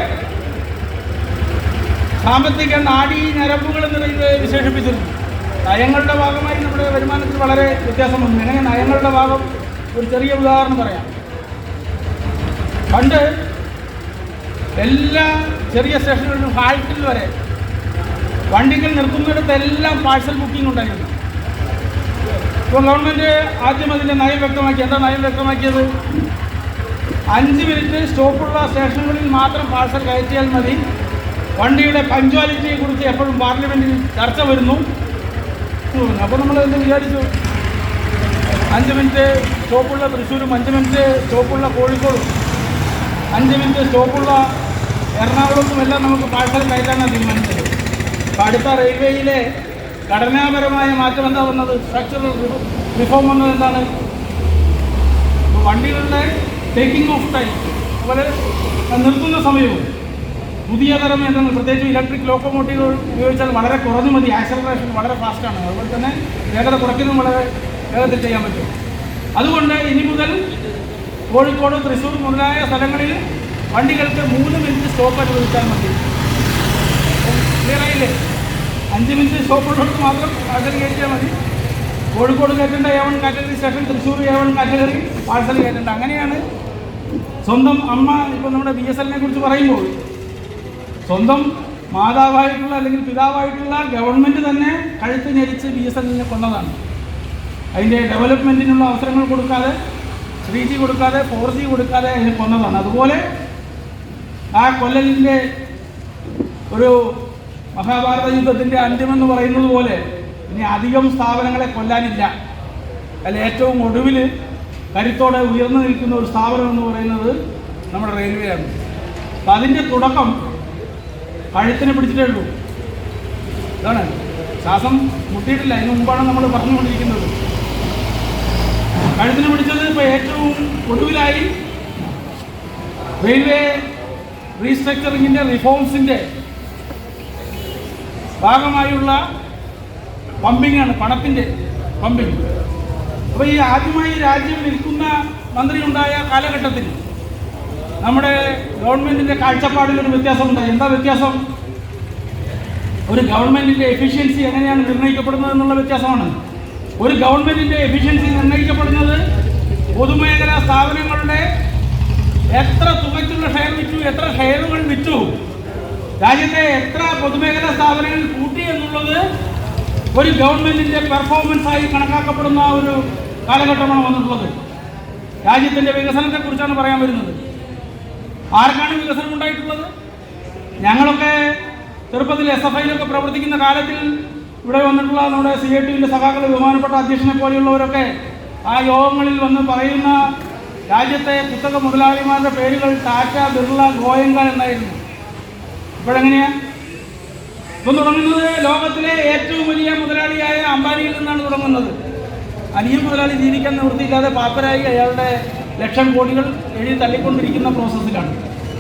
സാമ്പത്തിക നാഡീ ഞരമ്പുകൾ എന്ന് റെയിൽവേ വിശേഷിപ്പിച്ചിരുന്നു. നയങ്ങളുടെ ഭാഗമായി നമ്മുടെ വരുമാനത്തിൽ വളരെ വ്യത്യാസം വന്നു. എങ്ങനെ നയങ്ങളുടെ ഭാഗം? ഒരു ചെറിയ ഉദാഹരണം പറയാം. പണ്ട് എല്ലാ ചെറിയ സ്റ്റേഷനുകളിലും ഹാൾട്ടിൽ വരെ വണ്ടികൾ നിർത്തുന്നിടത്തെല്ലാം പാഴ്സൽ ബുക്കിംഗ് ഉണ്ടായിരുന്നു. ഇപ്പോൾ ഗവൺമെൻറ് ആദ്യം അതിൻ്റെ നയം വ്യക്തമാക്കി. എന്താ നയം വ്യക്തമാക്കിയത്? 5 മിനിറ്റ് സ്റ്റോപ്പുള്ള സ്റ്റേഷനുകളിൽ മാത്രം പാഴ്സൽ കയറ്റിയാൽ മതി. വണ്ടിയുടെ പഞ്ച്വാലിറ്റിയെ കുറിച്ച് എപ്പോഴും പാർലമെൻറ്റിൽ ചർച്ച വരുന്നു. അപ്പോൾ നമ്മൾ എന്ത് വിചാരിച്ചു? 5 മിനിറ്റ് സ്റ്റോപ്പുള്ള തൃശ്ശൂരും 5 മിനിറ്റ് സ്റ്റോപ്പുള്ള കോഴിക്കോടും 5 മിനിറ്റ് സ്റ്റോപ്പുള്ള എറണാകുളത്തും എല്ലാം നമുക്ക് പാഴ്സൽ കയറ്റാനാണ് തീരുമാനിച്ചത്. അപ്പോൾ അടുത്ത റെയിൽവേയിലെ ഘടനാപരമായ മാറ്റം എന്താ വന്നത്? സ്ട്രക്ചറൽ റിഫോം വന്നത് എന്താണ്? വണ്ടികളുടെ ടേക്കിംഗ് ഓഫ് ടൈം, അതുപോലെ നിർത്തുന്ന സമയവും പുതിയ തരം യന്ത്രങ്ങൾ, പ്രത്യേകിച്ച് ഇലക്ട്രിക് ലോക്കോമോട്ടീവുകൾ ഉപയോഗിച്ചാൽ വളരെ കുറഞ്ഞു മതി. ആക്സലറേഷൻ വളരെ ഫാസ്റ്റാണ്. അതുപോലെ തന്നെ വേഗത കുറയ്ക്കുന്നതും വളരെ വേഗത്തിൽ ചെയ്യാൻ പറ്റും. അതുകൊണ്ട് ഇനി മുതൽ കോഴിക്കോട്, തൃശ്ശൂർ മുതലായ സ്ഥലങ്ങളിൽ വണ്ടികൾക്ക് 3 മിനിറ്റ് സ്റ്റോപ്പ് അനുവദിച്ചാൽ മതി. ക്ലിയറായില്ലേ? 5 മിനിറ്റ് സ്റ്റോപ്പുള്ളിടത്ത് മാത്രം പാഴ്സൽ കയറ്റിയാൽ മതി. കോഴിക്കോട് കയറ്റേണ്ട A1 category station, Thrissur A1 category parcel കയറ്റേണ്ട. അങ്ങനെയാണ് സ്വന്തം അമ്മ, ഇപ്പോൾ നമ്മുടെ BSNL കുറിച്ച് പറയുമ്പോൾ സ്വന്തം മാതാവായിട്ടുള്ള അല്ലെങ്കിൽ പിതാവായിട്ടുള്ള ഗവൺമെൻറ് തന്നെ കഴുത്ത് ഞെരിച്ച് BSNL കൊന്നതാണ്. അതിൻ്റെ ഡെവലപ്മെൻറ്റിനുള്ള അവസരങ്ങൾ കൊടുക്കാതെ, 3G കൊടുക്കാതെ, 4G കൊടുക്കാതെ അതിനെ കൊന്നതാണ്. അതുപോലെ ആ കൊല്ലലിൻ്റെ ഒരു മഹാഭാരത യുദ്ധത്തിൻ്റെ അന്ത്യമെന്ന് പറയുന്നത് പോലെ ഇനി അധികം സ്ഥാപനങ്ങളെ കൊല്ലാനില്ല. അതിൽ ഏറ്റവും ഒടുവിൽ കരുത്തോടെ ഉയർന്നു നിൽക്കുന്ന ഒരു സ്ഥാപനം എന്ന് പറയുന്നത് നമ്മുടെ റെയിൽവേയാണ്. അപ്പം അതിൻ്റെ തുടക്കം കഴുത്തിനെ പിടിച്ചിട്ടേ ഉള്ളൂ. ഇതാണ് ശ്വാസം മുട്ടിയിട്ടില്ല. അതിന് മുമ്പാണ് നമ്മൾ പറഞ്ഞുകൊണ്ടിരിക്കുന്നത്. കഴുത്തിന് പിടിച്ചത് ഇപ്പോൾ ഏറ്റവും ഒടുവിലായി റെയിൽവേ റീസ്ട്രക്ചറിങ്ങിൻ്റെ റിഫോംസിൻ്റെ ഭാഗമായുള്ള പമ്പിങ്ങാണ്, പണത്തിൻ്റെ പമ്പിങ്. അപ്പോൾ ഈ ആദ്യമായി രാജ്യം നിൽക്കുന്ന മന്ത്രി ഉണ്ടായ കാലഘട്ടത്തിൽ നമ്മുടെ ഗവൺമെൻറ്റിൻ്റെ കാഴ്ചപ്പാടിലൊരു വ്യത്യാസമുണ്ടായി. എന്താ വ്യത്യാസം? ഒരു ഗവൺമെൻറ്റിൻ്റെ എഫിഷ്യൻസി എങ്ങനെയാണ് നിർണ്ണയിക്കപ്പെടുന്നത് എന്നുള്ള വ്യത്യാസമാണ്. ഒരു ഗവൺമെൻറ്റിൻ്റെ എഫിഷ്യൻസി നിർണ്ണയിക്കപ്പെടുന്നത് പൊതുമേഖലാ സ്ഥാപനങ്ങളുടെ എത്ര തുകയ്ക്കുള്ള ഷെയർ വിറ്റു, എത്ര ഷെയറുകൾ വിറ്റു, രാജ്യത്തെ എത്ര പൊതുമേഖലാ സ്ഥാപനങ്ങൾ കൂട്ടി എന്നുള്ളത് ഒരു ഗവൺമെൻറ്റിൻ്റെ പെർഫോമൻസായി കണക്കാക്കപ്പെടുന്ന ഒരു കാലഘട്ടമാണ് വന്നിട്ടുള്ളത്. രാജ്യത്തിൻ്റെ വികസനത്തെക്കുറിച്ചാണ് പറയാൻ വരുന്നത്. ആർക്കാണ് വികസനം ഉണ്ടായിട്ടുള്ളത്? ഞങ്ങളൊക്കെ ചെറുപ്പത്തിൽ SFIയിലൊക്കെ പ്രവർത്തിക്കുന്ന കാലത്തിൽ ഇവിടെ വന്നിട്ടുള്ള നമ്മുടെ CITUവിൻ്റെ സഖാക്കൾ, ബഹുമാനപ്പെട്ട അധ്യക്ഷനെ പോലെയുള്ളവരൊക്കെ ആ യോഗങ്ങളിൽ വന്ന് പറയുന്ന രാജ്യത്തെ കുത്തക മുതലാളിമാരുടെ പേരുകൾ ടാറ്റ, ബിർള, ഗോയങ്ക എന്നായിരുന്നു. ഇപ്പോഴെങ്ങനെയാണ് ഇപ്പം തുടങ്ങുന്നത്? ലോകത്തിലെ ഏറ്റവും വലിയ മുതലാളിയായ അംബാനിയിൽ നിന്നാണ് തുടങ്ങുന്നത്. അനിയൻ മുതലാളി ജീവിക്കാൻ നിവൃത്തിയില്ലാതെ പാപ്പരായി അയാളുടെ ലക്ഷം കോടികൾ എഴുതി തള്ളിക്കൊണ്ടിരിക്കുന്ന പ്രോസസ്സിലാണ്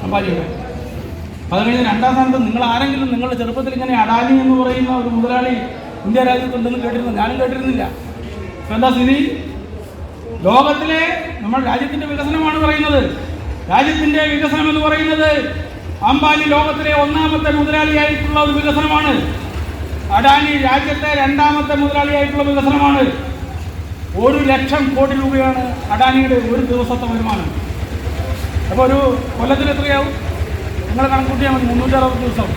അംബാനിയുടെ. അത് കഴിഞ്ഞ് രണ്ടാം സ്ഥാനത്ത് നിങ്ങൾ ആരെങ്കിലും നിങ്ങളുടെ ചെറുപ്പത്തിൽ ഇങ്ങനെ അഡാനി എന്ന് പറയുന്ന ഒരു മുതലാളി ഇന്ത്യ രാജ്യത്തുണ്ടെന്ന് കേട്ടിരുന്നു? ഞാനും കേട്ടിരുന്നില്ല. ഇപ്പം എന്താ സ്ഥിതി? ലോകത്തിലെ നമ്മൾ രാജ്യത്തിൻ്റെ വികസനമാണ് പറയുന്നത്. രാജ്യത്തിൻ്റെ വികസനം എന്ന് പറയുന്നത് അംബാനി ലോകത്തിലെ ഒന്നാമത്തെ മുതലാളിയായിട്ടുള്ള ഒരു വികസനമാണ്. അഡാനി രാജ്യത്തെ രണ്ടാമത്തെ മുതലാളിയായിട്ടുള്ള വികസനമാണ്. 1,00,000 കോടി രൂപയാണ് അഡാനിയുടെ ഒരു ദിവസത്തെ വരുമാനം. അപ്പോൾ ഒരു കൊല്ലത്തിൽ എത്രയാവും? നിങ്ങൾ കണക്കൂട്ടിയാൽ മതി. 360 ദിവസം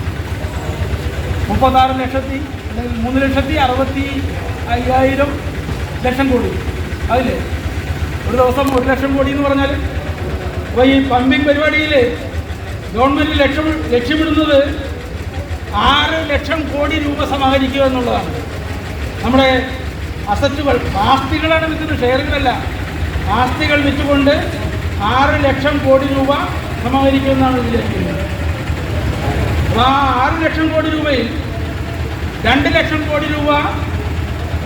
36 ലക്ഷത്തി അല്ലെങ്കിൽ 3,65,000 കോടി. അതില്ലേ ഒരു ദിവസം 1,00,000 കോടി എന്ന് പറഞ്ഞാൽ? അപ്പോൾ ഈ പമ്പിങ് പരിപാടിയിൽ ഗവൺമെൻറ് ലക്ഷ്യമിടുന്നത് 6 ലക്ഷം കോടി രൂപ സമാഹരിക്കുക എന്നുള്ളതാണ്. നമ്മുടെ അസറ്റുകൾ, ആസ്തികളാണ് വിൽക്കുന്നത്, ഷെയറുകളല്ല. ആസ്തികൾ വിറ്റുകൊണ്ട് 6 ലക്ഷം കോടി രൂപ സമാഹരിക്കുമെന്നാണ് വിചാരിക്കുന്നത്. അപ്പോൾ ആ 6 ലക്ഷം കോടി രൂപയിൽ 2 ലക്ഷം കോടി രൂപ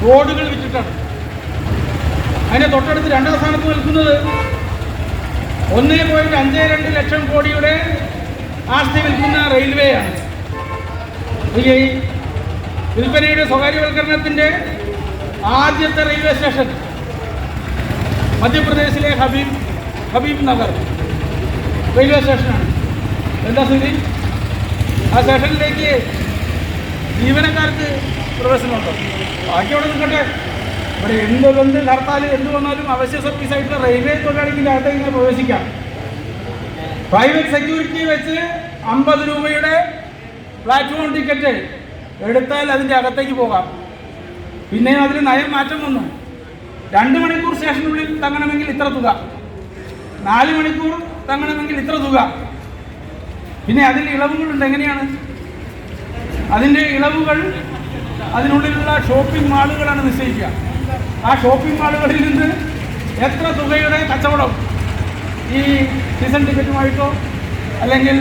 റോഡുകൾ വിറ്റിട്ടാണ്. അതിൻ്റെ തൊട്ടടുത്ത് രണ്ടാം സ്ഥാനത്ത് നിൽക്കുന്നത് 1.52 ലക്ഷം കോടിയുടെ ആസ്തി വിൽക്കുന്ന റെയിൽവേയാണ്. ഈ വിൽപ്പനയുടെ സ്വകാര്യവൽക്കരണത്തിൻ്റെ ആദ്യത്തെ റെയിൽവേ സ്റ്റേഷൻ മധ്യപ്രദേശിലെ ഹബീബ് നഗർ റെയിൽവേ സ്റ്റേഷനാണ്. എന്താ സ്ഥിതി? ആ സ്റ്റേഷനിലേക്ക് ജീവനക്കാർക്ക് പ്രവേശനമുണ്ടോ? ബാക്കി അവിടെ നിൽക്കട്ടെ. ഇവിടെ എന്ത് ഹർത്താൽ എന്ത് വന്നാലും അവശ്യ സർവീസായിട്ടുള്ള റെയിൽവേ തൊഴിലാളികളുടെ അകത്തേക്ക് ഇങ്ങനെ പ്രവേശിക്കാം. പ്രൈവറ്റ് സെക്യൂരിറ്റി വെച്ച് 50 രൂപയുടെ പ്ലാറ്റ്ഫോം ടിക്കറ്റ് എടുത്താൽ അതിൻ്റെ അകത്തേക്ക് പോകാം. പിന്നെയും അതിൽ നയം മാറ്റം വന്നു. 2 മണിക്കൂർ സ്റ്റേഷനുള്ളിൽ തങ്ങണമെങ്കിൽ ഇത്ര തുക, 4 മണിക്കൂർ തങ്ങണമെങ്കിൽ ഇത്ര തുക. പിന്നെ അതിൽ ഇളവുകളുണ്ട്. എങ്ങനെയാണ് അതിൻ്റെ ഇളവുകൾ? അതിനുള്ളിലുള്ള ഷോപ്പിംഗ് മാളുകളാണ് നിശ്ചയിക്കുക. ആ ഷോപ്പിംഗ് മാളുകളിൽ നിന്ന് എത്ര തുകയുടെ കച്ചവടം ഈ സീസൺ ടിക്കറ്റുമായിട്ടോ അല്ലെങ്കിൽ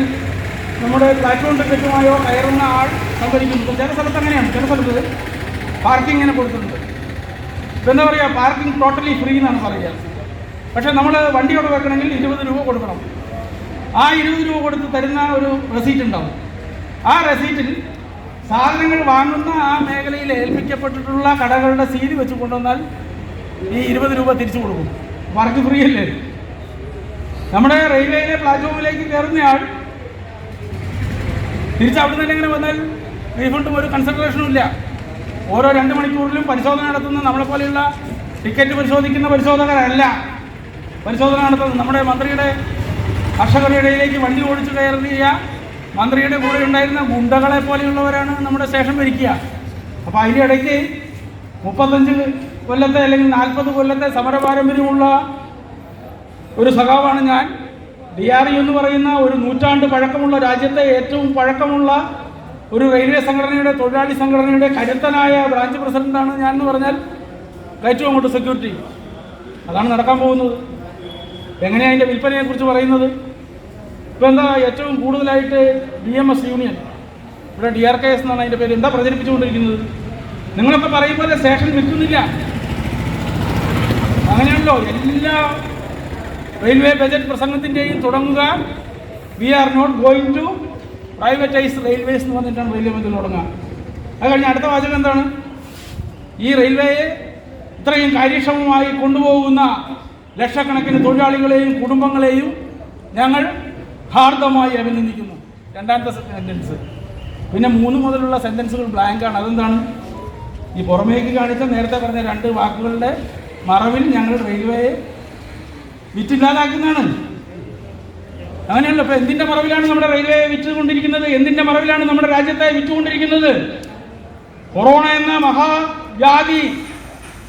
നമ്മുടെ പ്ലാറ്റ്ഫോം ടിക്കറ്റുമായോ കയറുന്ന ആൾ സംഭരിക്കുന്നു. ചില സ്ഥലത്ത് അങ്ങനെയാണ്, ചില സ്ഥലത്ത് പാർക്കിങ്ങിനെ കൊടുത്തിട്ടുണ്ട്. ഇപ്പം എന്താ പറയുക, പാർക്കിംഗ് ടോട്ടലി ഫ്രീ എന്നാണ് പറയുക. പക്ഷേ നമ്മൾ വണ്ടിയോട് വെക്കണമെങ്കിൽ 20 രൂപ കൊടുക്കണം. ആ 20 രൂപ കൊടുത്ത് തരുന്ന ഒരു റെസീറ്റ് ഉണ്ടാവും. ആ റെസീറ്റിൽ സാധനങ്ങൾ വാങ്ങുന്ന ആ മേഖലയിൽ ഏൽപ്പിക്കപ്പെട്ടിട്ടുള്ള കടകളുടെ സീല് വെച്ച് കൊണ്ടുവന്നാൽ ഈ 20 രൂപ തിരിച്ചു കൊടുക്കും. വർക്ക് ഫ്രീ അല്ലേ? നമ്മുടെ റെയിൽവേയിലെ പ്ലാറ്റ്ഫോമിലേക്ക് കയറുന്നയാൾ തിരിച്ച് അവിടെ നിന്ന് എങ്ങനെ വന്നാൽ റീഫണ്ടും ഒരു കൺസിഡറേഷനും ഇല്ല. ഓരോ 2 മണിക്കൂറിലും പരിശോധന നടത്തുന്ന നമ്മളെപ്പോലെയുള്ള ടിക്കറ്റ് പരിശോധിക്കുന്ന പരിശോധകരല്ല പരിശോധന നടത്തുന്നത്. നമ്മുടെ മന്ത്രിയുടെ കർഷകരുടെ ഇടയിലേക്ക് വണ്ടി ഓടിച്ചു കയറിയ മന്ത്രിയുടെ കൂടെ ഉണ്ടായിരുന്ന ഗുണ്ടകളെ പോലെയുള്ളവരാണ് നമ്മുടെ സ്റ്റേഷൻ ഭരിക്കുക. അപ്പോൾ അതിൻ്റെ ഇടയ്ക്ക് 35 കൊല്ലത്തെ അല്ലെങ്കിൽ 40 കൊല്ലത്തെ സമര പാരമ്പര്യമുള്ള ഒരു സഖാവാണ് ഞാൻ. DRU എന്ന് പറയുന്ന ഒരു 100 നൂറ്റാണ്ട് പഴക്കമുള്ള രാജ്യത്തെ ഏറ്റവും പഴക്കമുള്ള ഒരു റെയിൽവേ സംഘടനയുടെ, തൊഴിലാളി സംഘടനയുടെ കരുത്തനായ ബ്രാഞ്ച് പ്രസിഡന്റാണ് ഞാൻ എന്ന് പറഞ്ഞാൽ കയറ്റും അങ്ങോട്ട് സെക്യൂരിറ്റി. അതാണ് നടക്കാൻ പോകുന്നത്. എങ്ങനെയാണ് അതിൻ്റെ വിൽപ്പനയെക്കുറിച്ച് പറയുന്നത്? ഇപ്പോൾ എന്താ ഏറ്റവും കൂടുതലായിട്ട് DMS യൂണിയൻ, ഇവിടെ DRKS എന്നാണ് അതിൻ്റെ പേര്, എന്താ പ്രചരിപ്പിച്ചുകൊണ്ടിരിക്കുന്നത്? നിങ്ങളൊക്കെ പറയുമ്പോൾ സ്റ്റേഷൻ വിൽക്കുന്നില്ല. അങ്ങനെയാണല്ലോ എല്ലാ റെയിൽവേ ബജറ്റ് പ്രസംഗത്തിൻ്റെയും തുടങ്ങുക, we are not going to privatise railways എന്ന് പറഞ്ഞിട്ടാണ് റെയിൽവേ മന്ത്രി തുടങ്ങുക. അത് കഴിഞ്ഞ അടുത്ത വാചകം എന്താണ്? ഈ റെയിൽവേയെ ഇത്രയും കാര്യക്ഷമമായി കൊണ്ടുപോകുന്ന ലക്ഷക്കണക്കിന് തൊഴിലാളികളെയും കുടുംബങ്ങളെയും ഞങ്ങൾ ഹാർദമായി അഭിനന്ദിക്കുന്നു. രണ്ടാമത്തെ സെൻറ്റൻസ്. പിന്നെ 3 മുതലുള്ള സെൻറ്റൻസുകൾ ബ്ലാങ്കാണ്. അതെന്താണ്? ഈ പുറമേക്ക് കാണിച്ച നേരത്തെ പറഞ്ഞ 2 വാക്കുകളുടെ മറവിൽ ഞങ്ങൾ റെയിൽവേയെ വിറ്റില്ലാതാക്കുന്നതാണ്. അങ്ങനെയല്ല. ഇപ്പം എന്തിൻ്റെ മറവിലാണ് നമ്മുടെ റെയിൽവേയെ വിറ്റുകൊണ്ടിരിക്കുന്നത്? എന്തിൻ്റെ മറവിലാണ് നമ്മുടെ രാജ്യത്തെ വിറ്റുകൊണ്ടിരിക്കുന്നത്? കൊറോണ എന്ന മഹാവ്യാധി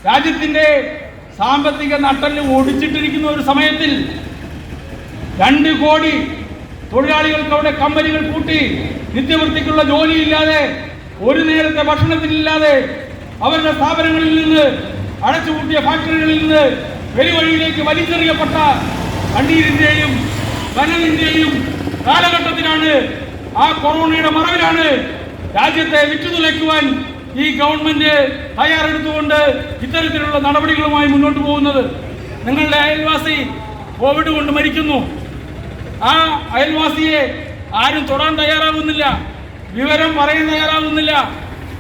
രാജ്യത്തിൻ്റെ സാമ്പത്തിക നട്ടെല്ല് ഒടിച്ചിട്ടിരിക്കുന്ന ഒരു സമയത്തിൽ 2 കോടി തൊഴിലാളികൾക്ക് അവിടെ കമ്പനികൾ പൂട്ടി, നിത്യവൃത്തിക്കുള്ള ജോലിയില്ലാതെ, ഒരു നേരത്തെ ഭക്ഷണത്തിനില്ലാതെ, അവരുടെ സ്ഥാപനങ്ങളിൽ നിന്ന്, അടച്ചുപൂട്ടിയ ഫാക്ടറികളിൽ നിന്ന് വെളിവഴിയിലേക്ക് വലിച്ചെറിയപ്പെട്ട കണ്ണീരിൻ്റെയും കനലിൻ്റെയും കാലഘട്ടത്തിലാണ്, ആ കൊറോണയുടെ മറവിലാണ് രാജ്യത്തെ വിറ്റുതുലയ്ക്കുവാൻ ഈ ഗവൺമെന്റ് തയ്യാറെടുത്തുകൊണ്ട് ഇത്തരത്തിലുള്ള നടപടികളുമായി മുന്നോട്ട് പോകുന്നത്. നിങ്ങളുടെ അയൽവാസി കോവിഡ് കൊണ്ട് മരിക്കുന്നു. ആ അയൽവാസിയെ ആരും തൊടാൻ തയ്യാറാവുന്നില്ല, വിവരം പറയാൻ തയ്യാറാവുന്നില്ല.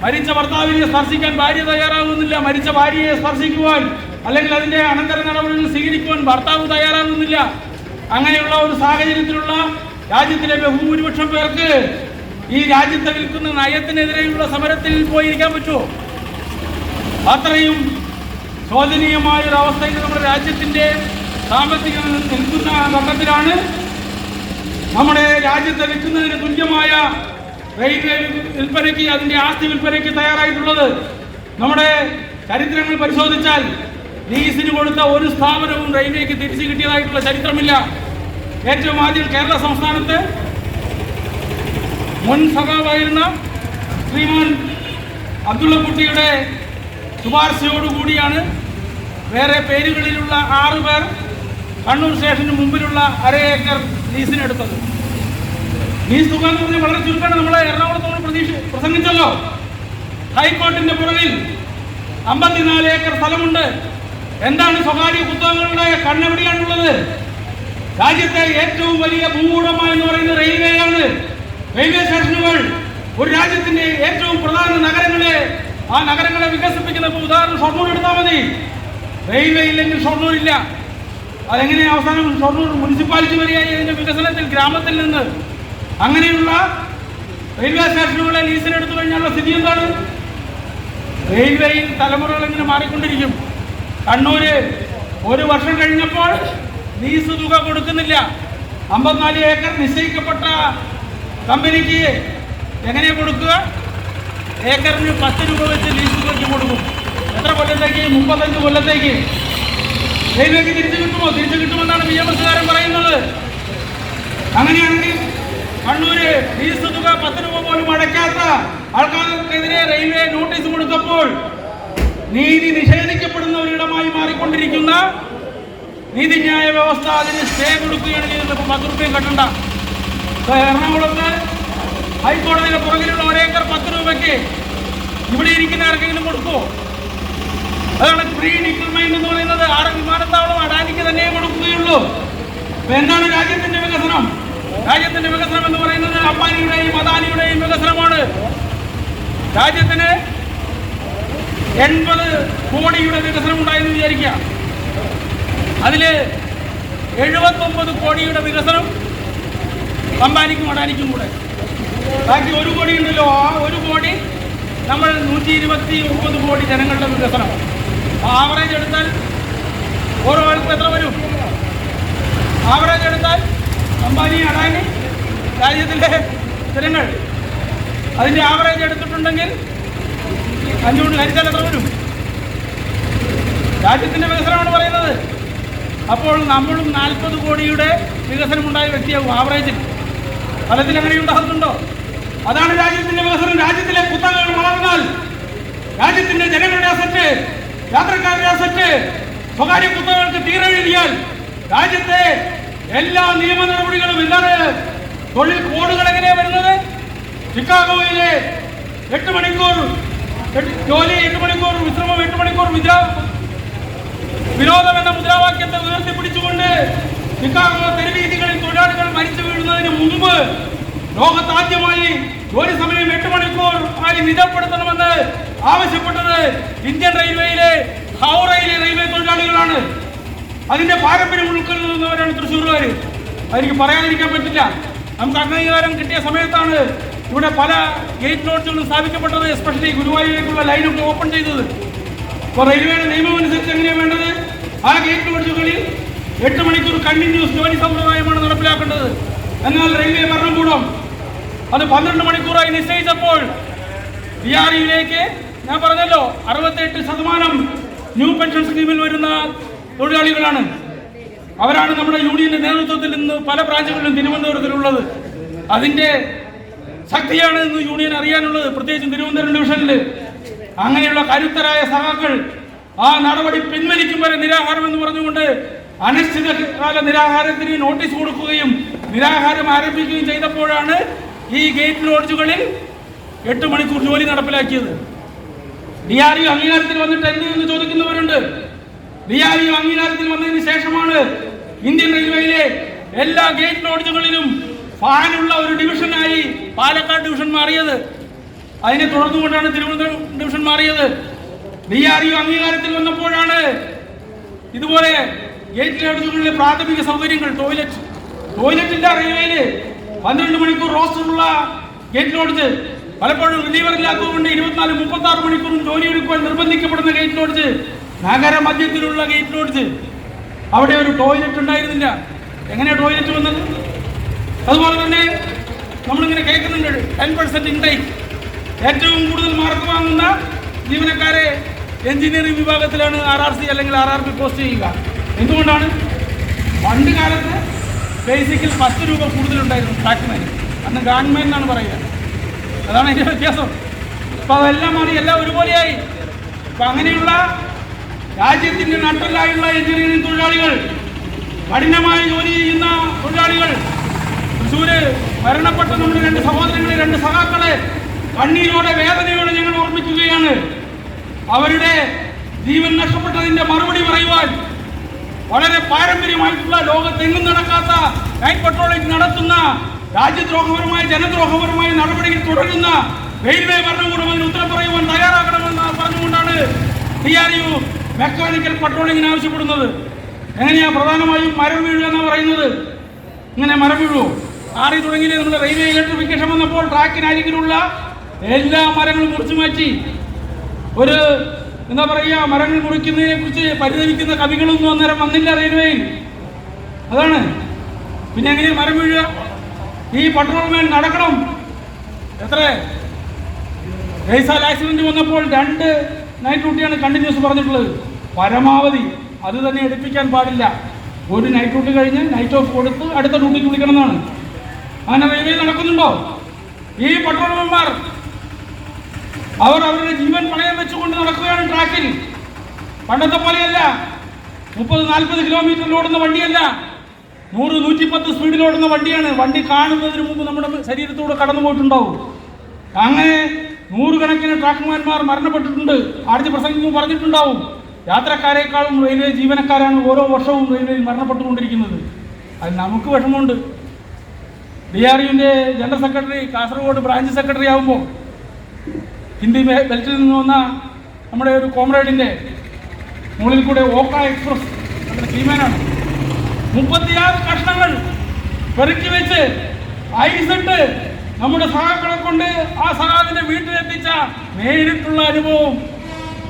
മരിച്ച ഭർത്താവിനെ സ്പർശിക്കാൻ ഭാര്യ തയ്യാറാവുന്നില്ല, മരിച്ച ഭാര്യയെ സ്പർശിക്കുവാൻ അല്ലെങ്കിൽ അതിൻ്റെ അനന്തര നടപടികൾ സ്വീകരിക്കുവാൻ ഭർത്താവ് തയ്യാറാകുന്നില്ല. അങ്ങനെയുള്ള ഒരു സാഹചര്യത്തിലുള്ള രാജ്യത്തിലെ ബഹുഭൂരിപക്ഷം പേർക്ക് ഈ രാജ്യത്തെ വിൽക്കുന്ന നയത്തിനെതിരെയുള്ള സമരത്തിൽ പോയിരിക്കാൻ പറ്റുമോ? അത്രയും ശോചനീയമായ ഒരു അവസ്ഥയിൽ നമ്മുടെ രാജ്യത്തിൻ്റെ സാമ്പത്തികം നിൽക്കുന്ന ഘട്ടത്തിലാണ് നമ്മുടെ രാജ്യത്തെ വിൽക്കുന്നതിന് തുല്യമായ റെയിൽവേ വിൽപ്പനയ്ക്ക്, അതിൻ്റെ ആസ്തി വിൽപ്പനയ്ക്ക് തയ്യാറായിട്ടുള്ളത്. നമ്മുടെ ചരിത്രങ്ങൾ പരിശോധിച്ചാൽ ലീസിന് കൊടുത്ത ഒരു സ്ഥാപനവും റെയിൽവേക്ക് തിരിച്ചു കിട്ടിയതായിട്ടുള്ള ചരിത്രമില്ല. ഏറ്റവും ആദ്യം കേരള സംസ്ഥാനത്ത് മുൻ സഖാവായിരുന്ന ശ്രീമാൻ അബ്ദുള്ളക്കുട്ടിയുടെ ശുപാർശയോടുകൂടിയാണ് വേറെ പേരുകളിലുള്ള 6 പേർ കണ്ണൂർ സ്റ്റേഷന് മുമ്പിലുള്ള 1/2 ഏക്കർ ലീസിനെടുത്തത്. ലീസ് തുക എന്ന് പറഞ്ഞാൽ വളരെ ചുരുക്കമാണ്. നമ്മളെ എറണാകുളത്തോട് പ്രസംഗിച്ചല്ലോ. ഹൈക്കോർട്ടിന്റെ പുറകിൽ 54 ഏക്കർ സ്ഥലമുണ്ട്. എന്താണ് സ്വകാര്യ കുത്തകകളുടെ കണ്ണെവിടെയാണുള്ളത്? രാജ്യത്തെ ഏറ്റവും വലിയ ഭൂവുടമ എന്ന് പറയുന്നത് റെയിൽവേയാണ്. റെയിൽവേ സ്റ്റേഷനുകൾ ഒരു രാജ്യത്തിന്റെ ഏറ്റവും പ്രധാന നഗരങ്ങളെ, ആ നഗരങ്ങളെ വികസിപ്പിക്കുന്ന ഉദാഹരണം ഷൊർണൂർ എടുത്താൽ മതി. റെയിൽവേ ഇല്ലെങ്കിൽ ഷൊർണൂർ ഇല്ല. അതെങ്ങനെ അവസാനം ഷൊർണൂർ മുനിസിപ്പാലിറ്റി വരെയായി അതിന്റെ വികസനത്തിൽ ഗ്രാമത്തിൽ നിന്ന്? അങ്ങനെയുള്ള റെയിൽവേ സ്റ്റേഷനുകളെ ലീസിനെടുത്തു കഴിഞ്ഞാലുള്ള സ്ഥിതി എന്താണ്? റെയിൽവേയിൽ തലമുറകൾ ഇങ്ങനെ മാറിക്കൊണ്ടിരിക്കും. കണ്ണൂര് 1 വർഷം കഴിഞ്ഞപ്പോൾ ലീസ് തുക കൊടുക്കുന്നില്ല. 54 ഏക്കർ നിശ്ചയിക്കപ്പെട്ട കമ്പനിക്ക് എങ്ങനെ കൊടുക്കുക? ഏക്കറിന് 10 രൂപ വെച്ച് ലീസ് തുകയ്ക്ക് കൊടുക്കും. എത്ര കൊല്ലത്തേക്ക്? 35 കൊല്ലത്തേക്ക്. റെയിൽവേക്ക് തിരിച്ചു കിട്ടുമോ? തിരിച്ചു കിട്ടുമെന്നാണ് നിയമസുകാരൻ പറയുന്നത്. അങ്ങനെയാണെങ്കിൽ കണ്ണൂര് ലീസ് തുക 10 രൂപ പോലും അടയ്ക്കാത്ത ആൾക്കാർക്കെതിരെ റെയിൽവേ നോട്ടീസ് കൊടുത്തപ്പോൾ നീതി നിഷേധിക്കപ്പെടുന്ന ഒരിടമായി മാറിക്കൊണ്ടിരിക്കുന്ന നീതിന്യായ വ്യവസ്ഥ അതിന് സ്റ്റേ കൊടുക്കുകയാണ് ചെയ്തത്. 10 രൂപയും കട്ടണ്ട. എറണാകുളത്ത് ഹൈക്കോടതിയുടെ പുറകിലുള്ള 1 ഏക്കർ 10 രൂപയ്ക്ക് ഇവിടെ ഇരിക്കുന്ന ആർക്കെങ്കിലും കൊടുക്കുമോ? അതാണ് പ്രീ ഡിക്ലർമെന്റ് എന്ന് പറയുന്നത്. 6 വിമാനത്താവളം അഡാനിക്ക് തന്നെ കൊടുക്കുകയുള്ളൂ. അപ്പൊ എന്താണ് രാജ്യത്തിന്റെ വികസനം? രാജ്യത്തിന്റെ വികസനം എന്ന് പറയുന്നത് അംബാനിയുടെയും അദാനിയുടെയും വികസനമാണ്. രാജ്യത്തിന് 80 കോടിയുടെ വികസനം ഉണ്ടായെന്ന് വിചാരിക്കുക. അതില് 79 കോടിയുടെ വികസനം അംബാനിക്കും അഡാനിക്കും കൂടെ. ബാക്കി 1 കോടി ഉണ്ടല്ലോ. ആ 1 കോടി നമ്മൾ 129 കോടി ജനങ്ങളുടെ വികസനം. ആവറേജ് എടുത്താൽ ഓരോ ആൾക്ക് എത്ര വരും? ആവറേജ് എടുത്താൽ അംബാനി അഡാനി രാജ്യത്തിൻ്റെ ജനങ്ങൾ അതിൻ്റെ ആവറേജ് എടുത്തിട്ടുണ്ടെങ്കിൽ 500 ഹരിച്ചാൽ എത്ര വരും? രാജ്യത്തിൻ്റെ വികസനമാണ് പറയുന്നത്. അപ്പോൾ നമ്മളും 40 കോടിയുടെ വികസനമുണ്ടായ വ്യക്തിയാകും ആവറേജിൽ. ഫലത്തിൽ അങ്ങനെ ഉണ്ടാകുന്നുണ്ടോ? അതാണ് രാജ്യത്തിന്റെ വികസനം. രാജ്യത്തിലെ കുത്തകകൾ വളർന്നാൽ, രാജ്യത്തിന്റെ ജനങ്ങളുടെ അസറ്റ്, യാത്രക്കാരുടെ അസറ്റ് സ്വകാര്യ കുത്തകൾക്ക് തീരെഴുതിയാൽ രാജ്യത്തെ എല്ലാ നിയമ നടപടികളും എന്താണ്? തൊഴിൽ കോഡുകൾ എങ്ങനെയാണ് വരുന്നത്? ചിക്കാഗോയിലെ 8 മണിക്കൂർ ജോലി, 8 മണിക്കൂർ വിശ്രമം, 8 മണിക്കൂർ വിരോധം എന്ന മുദ്രാവാക്യത്തെ ഉയർത്തിപ്പിടിച്ചുകൊണ്ട് ചിക്കാഗോ തെരുവീതികളിൽ തൊഴിലാളികൾ മരിച്ചു വീഴുന്നതിന് മുമ്പ് ലോകത്താദ്യമായി ജോലി സമയം 8 മണിക്കൂർ ആയി നിജപ്പെടുത്തണമെന്ന് ആവശ്യപ്പെട്ടത് ഇന്ത്യൻ റെയിൽവേയിലെ ഹൗറയിലെ റെയിൽവേ തൊഴിലാളികളാണ്. അതിന്റെ പാരമ്പര്യം ഉൾക്കൊള്ളുന്നവരാണ് തൃശ്ശൂർകാർ. അതെനിക്ക് പറയാതിരിക്കാൻ പറ്റില്ല. നമുക്ക് അംഗീകാരം കിട്ടിയ സമയത്താണ് ഇവിടെ പല ഗേറ്റ് ലോഡ്ജുകളും സ്ഥാപിക്കപ്പെട്ടത്, എസ്പെഷ്യലി ഗുരുവായൂരിലേക്കുള്ള ലൈനൊക്കെ ഓപ്പൺ ചെയ്തത്. അപ്പോൾ റെയിൽവേയുടെ നിയമം അനുസരിച്ച് എങ്ങനെയാണ് വേണ്ടത്? ആ ഗേറ്റ് ലോഡ്ജുകളിൽ 8 മണിക്കൂർ കണ്ടിന്യൂസ് ജോലി സമ്പ്രദായമാണ് നടപ്പിലാക്കേണ്ടത്. എന്നാൽ റെയിൽവേ ഭരണകൂടം അത് 12 മണിക്കൂറായി നിശ്ചയിച്ചപ്പോൾ DREയിലേക്ക് ഞാൻ പറഞ്ഞല്ലോ 68% ന്യൂ പെൻഷൻ സ്കീമിൽ വരുന്ന തൊഴിലാളികളാണ്. അവരാണ് നമ്മുടെ യൂണിയന്റെ നേതൃത്വത്തിൽ ഇന്ന് പല ബ്രാഞ്ചുകളിലും തിരുവനന്തപുരത്തിലുള്ളത്. അതിന്റെ ശക്തിയാണ് ഇന്ന് യൂണിയൻ അറിയാനുള്ളത്, പ്രത്യേകിച്ചും തിരുവനന്തപുരം ഡിവിഷനിൽ. അങ്ങനെയുള്ള കരുത്തരായ സഹാക്കൾ ആ നടപടി പിൻവലിക്കും വരെ നിരാഹാരം എന്ന് പറഞ്ഞുകൊണ്ട് അനിശ്ചിതകാല നിരാഹാരത്തിന് നോട്ടീസ് കൊടുക്കുകയും നിരാഹാരം ആരംഭിക്കുകയും ചെയ്തപ്പോഴാണ് ഈ ഗേറ്റ് ലോഡ്ജുകളിൽ 8 മണിക്കൂർ ജോലി നടപ്പിലാക്കിയത്. DRE അംഗീകാരത്തിൽ വന്നിട്ട് എന്ന് ചോദിക്കുന്നവരുണ്ട്. DRE അംഗീകാരത്തിൽ വന്നതിന് ശേഷമാണ് ഇന്ത്യൻ റെയിൽവേയിലെ എല്ലാ ഗേറ്റ് ലോഡ്ജുകളിലും ഫാനുള്ള ഒരു ഡിവിഷനായി പാലക്കാട് ഡിവിഷൻ മാറിയത്. അതിനെ തുടർന്നുകൊണ്ടാണ് തിരുവനന്തപുരം ഡിവിഷൻ മാറിയത്. DRE അംഗീകാരത്തിൽ വന്നപ്പോഴാണ് ഇതുപോലെ ഗേറ്റ് ലോഡ്ജുകളിലെ പ്രാഥമിക സൗകര്യങ്ങൾ, ടോയ്ലറ്റില്ല റെയിൽവേയില്. 12 മണിക്കൂർ റോസ്റ്ററുള്ള ഗേറ്റ് ലോഡ്ജ്, പലപ്പോഴും റിലീവർ ഇല്ലാത്തതുകൊണ്ട് 24-36 മണിക്കൂറും ജോലിയെടുക്കുവാൻ നിർബന്ധിക്കപ്പെടുന്ന ഗേറ്റ് ലോഡ്ജ്, നഗരമധ്യത്തിലുള്ള ഗേറ്റ് ലോഡ്ജ്, അവിടെ ഒരു ടോയ്ലറ്റ് ഉണ്ടായിരുന്നില്ല. എങ്ങനെയാണ് ടോയ്ലറ്റ് വന്നത്? അതുപോലെ തന്നെ നമ്മളിങ്ങനെ കേൾക്കുന്നുണ്ട് 10% ഇൻടേക്ക്. ഏറ്റവും കൂടുതൽ മാർക്ക് വാങ്ങുന്ന ജീവനക്കാരെ എഞ്ചിനീയറിംഗ് വിഭാഗത്തിലാണ് RRC അല്ലെങ്കിൽ RRB പോസ്റ്റ് ചെയ്യുക. എന്തുകൊണ്ടാണ്? പണ്ട് കാലത്ത് ബേസിക്കിൽ 10 രൂപ കൂടുതലുണ്ടായിരുന്നു ട്രാക്ക്മാന്. അന്ന് ഗാൻമാൻ എന്നാണ് പറയുക. അതാണ് അതിൻ്റെ വ്യത്യാസം. അപ്പോൾ അതെല്ലാം മാറി, എല്ലാം ഒരുപോലെയായി. അപ്പം അങ്ങനെയുള്ള രാജ്യത്തിൻ്റെ നട്ടലായുള്ള എഞ്ചിനീയറിംഗ് തൊഴിലാളികൾ, കഠിനമായി ജോലി ചെയ്യുന്ന തൊഴിലാളികൾ, തൃശ്ശൂര് മരണപ്പെട്ട നമ്മുടെ 2 സഹോദരങ്ങളെ, 2 സഹാക്കളെ കണ്ണീരോടെ വേദനയോടെ ഞങ്ങൾ ഓർമ്മിക്കുകയാണ്. അവരുടെ ജീവൻ നഷ്ടപ്പെട്ടതിൻ്റെ മറുപടി പറയുവാൻ വളരെ പാരമ്പര്യമായിട്ടുള്ള, ലോകത്തെങ്ങും നടക്കാത്ത നൈറ്റ് പട്രോളിംഗ് നടത്തുന്ന, രാജ്യദ്രോഹപരമായ ജനദ്രോഹപരമായ നടപടികൾ തുടരുന്ന റെയിൽവേ ഭരണകൂടം അതിന് ഉത്തരം പറയുവാൻ തയ്യാറാക്കണമെന്ന് പറഞ്ഞുകൊണ്ടാണ് DRU മെക്കാനിക്കൽ പട്രോളിങ്ങിന് ആവശ്യപ്പെടുന്നത്. എങ്ങനെയാ? പ്രധാനമായും മരം വീഴുക എന്നാണ് പറയുന്നത്. ഇങ്ങനെ മരം വീഴുമോ? ആറി തുടങ്ങിയില്ലേ നമ്മുടെ റെയിൽവേ ഇലക്ട്രിഫിക്കേഷൻ വന്നപ്പോൾ ട്രാക്കിനരികിലുള്ള എല്ലാ മരങ്ങളും മുറിച്ചു മാറ്റി. ഒരു എന്താ പറയുക, മരങ്ങൾ മുറിക്കുന്നതിനെ കുറിച്ച് പരിതപിക്കുന്ന കവികളൊന്നും അന്നേരം വന്നില്ല റെയിൽവേയിൽ. അതാണ്. പിന്നെ എങ്ങനെയാ മരം വീഴുക? ഈ പട്രോൾമാൻ നടക്കണം. എത്ര കേസാൽ ആക്സിഡന്റ് വന്നപ്പോൾ 2 നൈറ്റ് ഡ്യൂട്ടിയാണ് കണ്ടിന്യൂസ് പറഞ്ഞിട്ടുള്ളത്. പരമാവധി അത് തന്നെ എടുപ്പിക്കാൻ പാടില്ല. ഒരു നൈറ്റ് ഡ്യൂട്ടി കഴിഞ്ഞ് നൈറ്റ് ഓഫ് കൊടുത്ത് അടുത്ത ഡ്യൂട്ടിക്ക് വിളിക്കണം എന്നാണ്. അങ്ങനെ റെയിൽവേ നടക്കുന്നുണ്ടോ? ഈ പട്രോൾമാൻമാർ അവർ അവരുടെ ജീവൻ പണയം വെച്ചുകൊണ്ട് നടക്കുകയാണ് ട്രാക്കിൽ. പണ്ടത്തെ പോലെയല്ല, 30-40 കിലോമീറ്ററിൽ ഓടുന്ന വണ്ടിയല്ല, 100-110 സ്പീഡിൽ ഓടുന്ന വണ്ടിയാണ്. വണ്ടി കാണുന്നതിന് മുമ്പ് നമ്മുടെ ശരീരത്തൂടെ കടന്നു പോയിട്ടുണ്ടാവും. അങ്ങനെ 100 കണക്കിന് ട്രാക്ക്മാൻമാർ മരണപ്പെട്ടിട്ടുണ്ട്. ആദ്യ പ്രസംഗം പറഞ്ഞിട്ടുണ്ടാവും. യാത്രക്കാരെക്കാളും റെയിൽവേ ജീവനക്കാരാണ് ഓരോ വർഷവും റെയിൽവേയിൽ മരണപ്പെട്ടുകൊണ്ടിരിക്കുന്നത്. അത് നമുക്ക് വിഷമമുണ്ട്. DRUവിൻ്റെ general secretary Kasaragod branch secretary ആകുമ്പോൾ ഹിന്ദി ബെൽറ്റിൽ നിന്ന് വന്ന നമ്മുടെ ഒരു കോമ്രേഡിൻ്റെ മുകളിൽ കൂടെ ഓക്ക എക്സ്പ്രസ്, നമ്മുടെ കീമാനാണ്, 36 കഷ്ണങ്ങൾ പെറുക്കി വെച്ച് ഐസിട്ട് നമ്മുടെ സഹാക്കളെ കൊണ്ട് ആ സഹാവിന്റെ വീട്ടിലെത്തിച്ച നേരിട്ടുള്ള അനുഭവം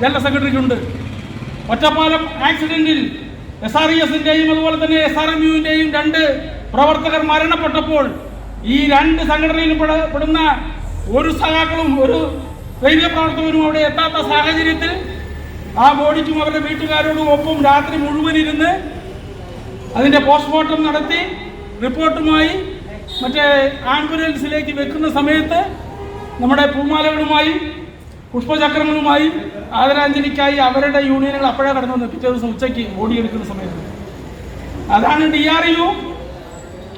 ജനറൽ സെക്രട്ടറിക്കുണ്ട്. ഒറ്റപ്പാലം ആക്സിഡന്റിൽ SRESന്റെയും അതുപോലെ തന്നെ SRMUവിന്റെയും 2 പ്രവർത്തകർ മരണപ്പെട്ടപ്പോൾ ഈ 2 സംഘടനയിലും പെടുന്ന ഒരു സഹാക്കളും ഒരു റെയിൽവേ പ്രവർത്തകരും അവിടെ എത്താത്ത സാഹചര്യത്തിൽ ആ ബോഡിക്കും അവരുടെ വീട്ടുകാരോടും ഒപ്പം രാത്രി മുഴുവൻ ഇരുന്ന് അതിൻ്റെ പോസ്റ്റ്മോർട്ടം നടത്തി റിപ്പോർട്ടുമായി മറ്റേ ആംബുലൻസിലേക്ക് വെക്കുന്ന സമയത്ത് നമ്മുടെ പൂമാലകളുമായി പുഷ്പചക്രങ്ങളുമായി ആദരാഞ്ജലിക്കായി അവരുടെ യൂണിയനുകൾ അപ്പോഴേ കടന്നു വന്നു. പിറ്റേ ദിവസം ഉച്ചയ്ക്ക് ഓടിയെടുക്കുന്ന സമയത്ത്. അതാണ്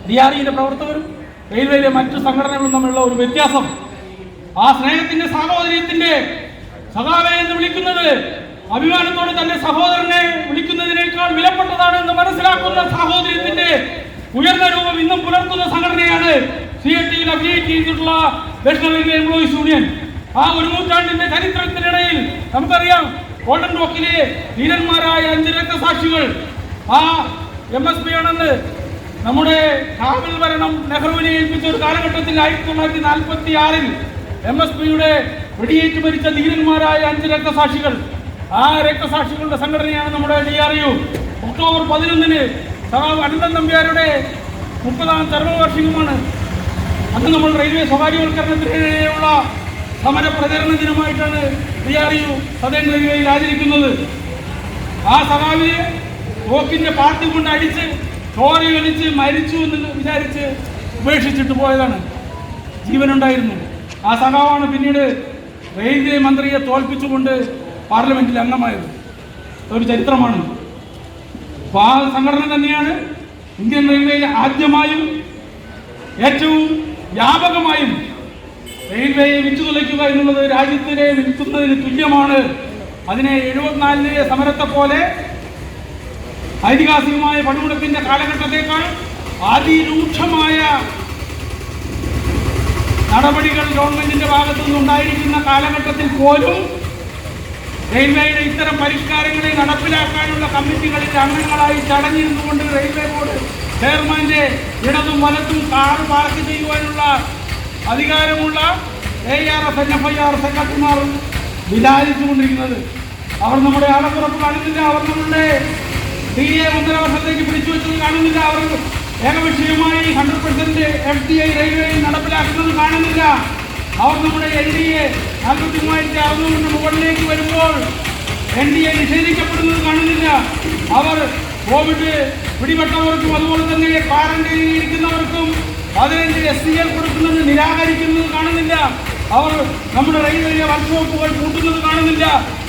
DREയുടെ പ്രവർത്തകരും റെയിൽവേയിലെ മറ്റു സംഘടനകളും തമ്മിലുള്ള ഒരു വ്യത്യാസം. ആ സ്നേഹത്തിന്റെ സാഹോദര്യത്തിന്റെ സഖാവെ എന്ന് വിളിക്കുന്നത് അഭിമാനത്തോടെ തന്റെ സഹോദരനെ വിളിക്കുന്നതിനേക്കാൾ വിലപ്പെട്ടതാണ് എന്ന് മനസ്സിലാക്കുന്ന സാഹോദര്യത്തിന്റെ ഉയർന്ന രൂപം ഇന്നും പുലർത്തുന്ന സംഘടനയാണ് CITയിൽ അഫിലിയേറ്റ് ചെയ്തിട്ടുള്ള നാഷണൽ റെയിൽവേ എംപ്ലോയീസ് യൂണിയൻ. ആ ഒരു നൂറ്റാണ്ടിന്റെ ചരിത്രത്തിനിടയിൽ നമുക്കറിയാം ഗോൾഡൻ റോക്കിലെ ധീരന്മാരായ 5 രക്തസാക്ഷികൾ ആ MSP ആണെന്ന് നമ്മുടെ കാവൽ ഭരണം നെഹ്റുവിനെ ഏൽപ്പിച്ച ഒരു കാലഘട്ടത്തിൽ 1946-ൽ MSPയുടെ വെടിയേറ്റ് മരിച്ച ധീരന്മാരായ 5 രക്തസാക്ഷികൾ. ആ രക്തസാക്ഷികളുടെ സംഘടനയാണ് നമ്മുടെ DRU. ഒക്ടോബർ 11-ന് അനന്തൻ നമ്പ്യാരുടെ 30ാം ചരമവാർഷികമാണ്. അന്ന് നമ്മൾ റെയിൽവേ സ്വകാര്യവൽക്കരണത്തിനെതിരെയുള്ള സമര പ്രചരണ ദിനമായിട്ടാണ് DRU സദേൺ റെയിൽവേയിൽ ആചരിക്കുന്നത്. ആ സഖാവിനെ തോക്കിന്റെ പാർട്ടി കൊണ്ട് അടിച്ച് ചോര കളിച്ച് മരിച്ചു എന്ന് വിചാരിച്ച് ഉപേക്ഷിച്ചിട്ട് പോയതാണ്. ജീവനുണ്ടായിരുന്നു. ആ സഖാവാണ് പിന്നീട് റെയിൽവേ മന്ത്രിയെ തോൽപ്പിച്ചുകൊണ്ട് പാർലമെന്റിൽ അംഗമായത്. ഒരു ചരിത്രമാണ്. അപ്പോൾ ആ സംഘടന തന്നെയാണ് ഇന്ത്യൻ റെയിൽവേയിൽ ആദ്യമായും ഏറ്റവും വ്യാപകമായും റെയിൽവേയെ വിറ്റുതുലയ്ക്കുക എന്നുള്ളത് രാജ്യത്തിനെ വിൽക്കുന്നതിന് തുല്യമാണ്. അതിനെ 74-ലെ സമരത്തെ പോലെ ഐതിഹാസികമായ പണിമുടക്കിന്റെ കാലഘട്ടത്തേക്കാൾ അതിരൂക്ഷമായ നടപടികൾ ഗവൺമെന്റിന്റെ ഭാഗത്തു നിന്നുണ്ടായിരിക്കുന്ന കാലഘട്ടത്തിൽ പോലും റെയിൽവേയുടെ ഇത്തരം പരിഷ്കാരങ്ങളെ നടപ്പിലാക്കാനുള്ള കമ്മിറ്റികളിൽ അംഗങ്ങളായി ചടഞ്ഞിരുന്നുകൊണ്ട് റെയിൽവേ ബോർഡ് ചെയർമാന്റെ ഇടതും വലത്തും കാർ പാർക്ക് ചെയ്യുവാനുള്ള അധികാരമുള്ള ARF NFIR സെക്രട്ടറിമാർ വിലാസിച്ചുകൊണ്ടിരിക്കുന്നത്. അവർ നമ്മുടെ ആളപ്പുറപ്പ് കാണുന്നില്ല. അവർ നമ്മുടെ DA 1.5 വർഷത്തേക്ക് പിടിച്ചു വെച്ചത് കാണുന്നില്ല. അവർ ഏകപക്ഷീയമായി 100% FDI റെയിൽവേയിൽ നടപ്പിലാക്കുന്നത് കാണുന്നില്ല. അവർ നമ്മുടെ NDA 43,600 മുകളിലേക്ക് വരുമ്പോൾ NDA നിഷേധിക്കപ്പെടുന്നത് കാണുന്നില്ല. അവർ കോവിഡ് പിടിപെട്ടവർക്കും അതുപോലെ തന്നെ ക്വാറന്റൈനിൽ ഇരിക്കുന്നവർക്കും 15 SCL കൊടുക്കുന്നത് നിരാകരിക്കുന്നത് കാണുന്നില്ല. അവർ നമ്മുടെ റെയിൽവേ വർക്ക്ഷോപ്പുകൾ പൂട്ടുന്നത് കാണുന്നില്ല.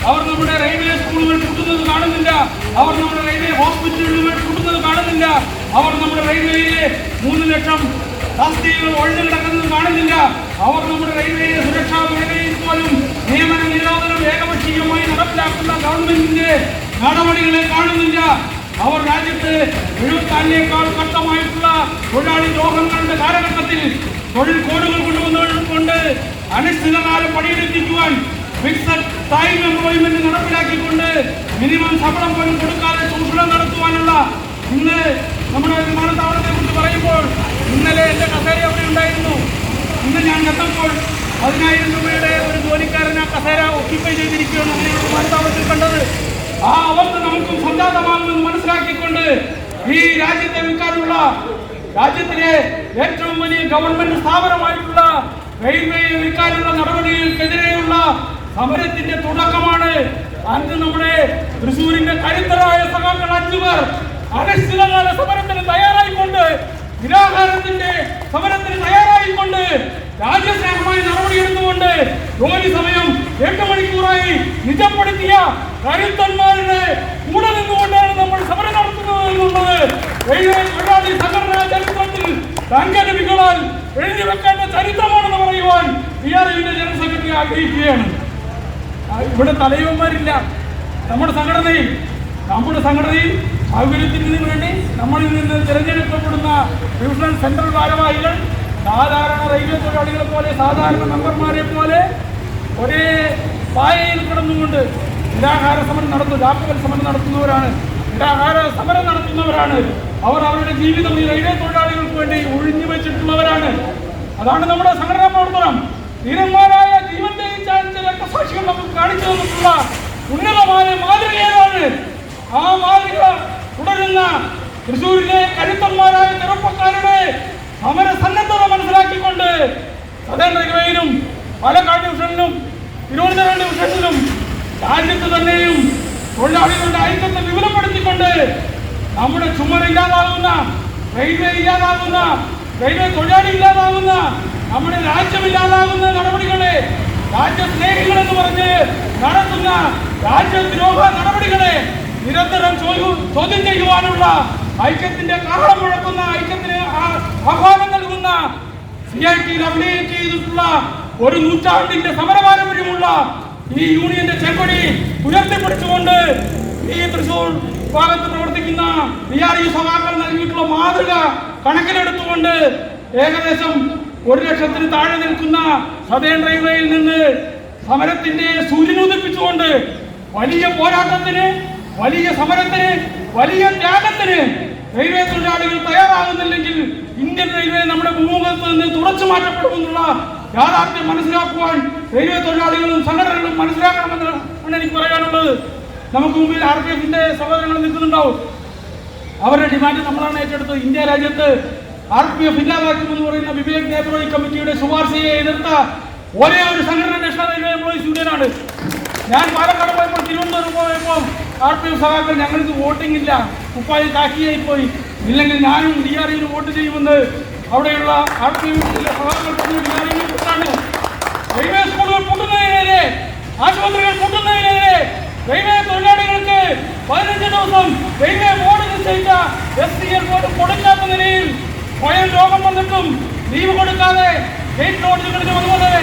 അവർ നമ്മുടെ റെയിൽവേ സ്കൂളുകൾ പൂട്ടുന്നത് കാണുന്നില്ല. അവർ നമ്മുടെ റെയിൽവേ ഹോസ്പിറ്റലുകൾ പൂട്ടുന്നത് കാണുന്നില്ല. അവർ നമ്മുടെ റെയിൽവേയിലെ 3 ലക്ഷം തസ്തികകൾ ഒഴിഞ്ഞു കിടക്കുന്നത് കാണുന്നില്ല. അവർ നമ്മുടെ റെയിൽവേയിലെ സുരക്ഷാ മേഖലയിൽ പോലും നിയമന നിരോധനം ഏകപക്ഷീയമായി നടപ്പിലാക്കുന്ന ഗവൺമെന്റിന്റെ നടപടികളെ കാണുന്നില്ല. അവർ രാജ്യത്ത് 74-നേക്കാൾ കഷ്ടമായിട്ടുള്ള തൊഴിലാളി ദ്രോഹങ്ങളുടെ കാലഘട്ടത്തിൽ തൊഴിൽ കോഡുകൾ കൊണ്ടുവന്നുകൊണ്ട് അനിശ്ചിതകാലം പണിയെടുപ്പിക്കുവാൻ ഫിക്സഡ് ടൈം എംപ്ലോയ്മെന്റ് നടപ്പിലാക്കിക്കൊണ്ട് മിനിമം ശമ്പളം പോലും കൊടുക്കാതെ ചൂഷണം നടത്തുവാനുള്ള ഇന്ന് നമ്മുടെ വിമാനത്താവളത്തെ കുറിച്ച് പറയുമ്പോൾ ഇന്നലെ എൻ്റെ കസേര അവിടെ ഉണ്ടായിരുന്നു. ഇന്ന് ഞാൻ എത്തുമ്പോൾ 10,000 രൂപയുടെ ഒരു ജോലിക്കാരൻ ആ കസേര ഒക്യുപ്പൈ ചെയ്തിരിക്കുകയാണ് അങ്ങനെ വിമാനത്താവളത്തിൽ കണ്ടത്. ആ അവസ്ഥ നമുക്കും സംജാതമാകുമെന്ന് മനസ്സിലാക്കിക്കൊണ്ട് ഈ രാജ്യത്തെ വിൽക്കാനുള്ള രാജ്യത്തിലെ ഏറ്റവും വലിയ ഗവൺമെന്റ് സ്ഥാപനമായിട്ടുള്ള റെയിൽവേയെ വിൽക്കാനുള്ള നടപടികൾക്കെതിരെയുള്ള സമരത്തിന്റെ തുടക്കമാണ്. അന്ന് നമ്മുടെ തൃശ്ശൂരിന്റെ കരുത്തരായ സഖാക്കൾ 5 പേർ അനിശ്ചിതകാല സമരത്തിന് തയ്യാറായിക്കൊണ്ട് നിരാഹാരത്തിന്റെ സമരത്തിന് തയ്യാറായിക്കൊണ്ട് രാജ്യസ്നേഹമായി നടപടിയെടുത്തുകൊണ്ട് ജോലി സമയം 8 മണിക്കൂറായി നിജപ്പെടുത്തിയ കരുത്തന്മാരുടെ കൂടെ നിന്നുകൊണ്ടാണ് നമ്മൾ സമരം നടത്തുന്നത് എന്നുള്ളത് റെയിൽവേ തൊഴിലാളി സംഘടനാ ചരിത്രത്തിൽ തങ്കലിപികളാൽ എഴുതി വെക്കേണ്ട ചരിത്രമാണെന്ന് പറയുവാൻ DRUവിന്റെ ജനറൽ സെക്രട്ടറി ആഗ്രഹിക്കുകയാണ്. ഇവിടെ തലവന്മാരില്ല. നമ്മുടെ സംഘടനയിൽ സൗകര്യത്തിന് വേണ്ടി നമ്മളിൽ നിന്ന് തിരഞ്ഞെടുക്കപ്പെടുന്ന ഡിവിഷണൽ സെൻട്രൽ ഭാരവാഹികൾ സാധാരണ റെയിൽവേ തൊഴിലാളികളെ പോലെ സാധാരണ മെമ്പർമാരെ പോലെ ഒരേ പായയിൽ കിടന്നുകൊണ്ട് നിരാഹാര സമരം രാപ്പകൽ സമരം നടത്തുന്നവരാണ്. നിരാഹാര സമരം നടത്തുന്നവരാണ്. അവർ അവരുടെ ജീവിതം ഈ റെയിൽവേ തൊഴിലാളികൾക്ക് വേണ്ടി ഒഴിഞ്ഞു വെച്ചിട്ടുള്ളവരാണ്. അതാണ് നമ്മുടെ സംഘടനാ പ്രവർത്തനം. ധീരന്മാരായ ജീവൻ ത്യജിച്ച രക്തസാക്ഷികൾ നമുക്ക് കാണിച്ചു തന്നിട്ടുള്ള ഉന്നതമായ മാതൃകയാണ്. ആ മാതൃക തുടരുന്ന തൃശ്ശൂരിലെ കരുത്തന്മാരായ ചെറുപ്പക്കാരുടെ സമര സന്നദ്ധത മനസ്സിലാക്കിക്കൊണ്ട് സദേൺ റെയിൽവേയിലും പാലക്കാട് ഡിവിഷനിലും തിരുവനന്തപുരം ഡിവിഷനിലും രാജ്യത്ത് തന്നെയും തൊഴിലാളികളുടെ ഐക്യത്തെ വിപുലപ്പെടുത്തിക്കൊണ്ട് നമ്മുടെ ചുമരില്ലാതാകുന്ന റെയിൽവേ തൊഴിലാളി ഇല്ലാതാകുന്ന നമ്മുടെ രാജ്യമില്ലാതാകുന്ന നടപടികളെ രാജ്യസ്നേഹികളെന്ന് പറഞ്ഞ് നടത്തുന്ന രാജ്യദ്രോഹ നടപടികളെ നിരന്തരം ചോദ്യം ചെയ്യുവാനുള്ള ഐക്യത്തിന്റെ കാഹളം മുഴക്കുന്ന ഐക്യത്തിന് ആഹ്വാനം നൽകുന്ന CITയിൽ അഭിനയിച്ച് ചെയ്തിട്ടുള്ള ഒരു നൂറ്റാണ്ടിന്റെ സമരപാരമ്പര്യമുള്ള ഈ യൂണിയന്റെ ചെങ്കൊടി ഉയർത്തിപ്പിടിച്ചുകൊണ്ട് ഈ തൃശൂർ ഭാഗത്ത് പ്രവർത്തിക്കുന്ന DRU സഖാക്കൾ നൽകിയിട്ടുള്ള മാതൃക കണക്കിലെടുത്തുകൊണ്ട് ഏകദേശം 1,00,000 താഴെ നിൽക്കുന്ന സദേൺ റെയിൽവേയിൽ നിന്ന് സമരത്തിന്റെ സൂര്യനുദിപ്പിച്ചുകൊണ്ട് വലിയ പോരാട്ടത്തിന്, വലിയ സമരത്തിന്, വലിയ ത്യാഗത്തിന് റെയിൽവേ തൊഴിലാളികൾ തയ്യാറാകുന്നില്ലെങ്കിൽ ഇന്ത്യൻ റെയിൽവേ നമ്മുടെ ഭൂമുഖത്ത് നിന്ന് തുടച്ചു മാറ്റപ്പെടുമെന്നുള്ള യാഥാർത്ഥ്യം മനസ്സിലാക്കുവാൻ റെയിൽവേ തൊഴിലാളികളും സംഘടനകളും മനസ്സിലാക്കണമെന്നാണ് എനിക്ക് പറയാനുള്ളത്. നമുക്ക് മുമ്പിൽ RPF-ന്റെ സഹോദരങ്ങൾ നിൽക്കുന്നുണ്ടാവും. അവരുടെ ഡിമാൻഡ് നമ്മളാണ് ഏറ്റെടുത്തത്. ഇന്ത്യ രാജ്യത്ത് RPF ഇല്ലാതാക്കുമെന്ന് പറയുന്ന വിവേക് ദേബ്രോയി കമ്മിറ്റിയുടെ ശുപാർശയെ എതിർത്ത ഒരേ ഒരു സംഘടന നാഷണൽ റെയിൽവേ എംപ്ലോയീസ് യൂണിയനാണ്. ഞാൻ പാലക്കാട് പോയപ്പോൾ, തിരുവനന്തപുരം പോയപ്പോൾ RPF സഖാക്കൾ ഞങ്ങൾക്ക് വോട്ടിംഗ് ഇല്ല, കുപ്പായി കാക്കിയായി പോയി, ഇല്ലെങ്കിൽ ഞാനും DRU വോട്ട് ചെയ്യുമെന്ന് അവിടെയുള്ള RPF സഖാക്കൾ പറഞ്ഞ DRU കുറിച്ചാണ്. റെയിൽവേ സ്കൂളുകൾ പൂട്ടുന്നതിനെതിരെ, ആശുപത്രികൾ പൂട്ടുന്നതിനെതിരെ റെയിൽവേ തൊഴിലാളികൾക്ക് 15 ദിവസം റെയിൽവേ ബോർഡ് നിശ്ചയിച്ച SCL ബോർഡ് കൊടുക്കാത്ത നിലയിൽ സ്വയം രോഗം വന്നിട്ടും ലീവ് കൊടുക്കാതെ ഗേറ്റ് ലോഡ്ജുകളിലും അതുപോലെ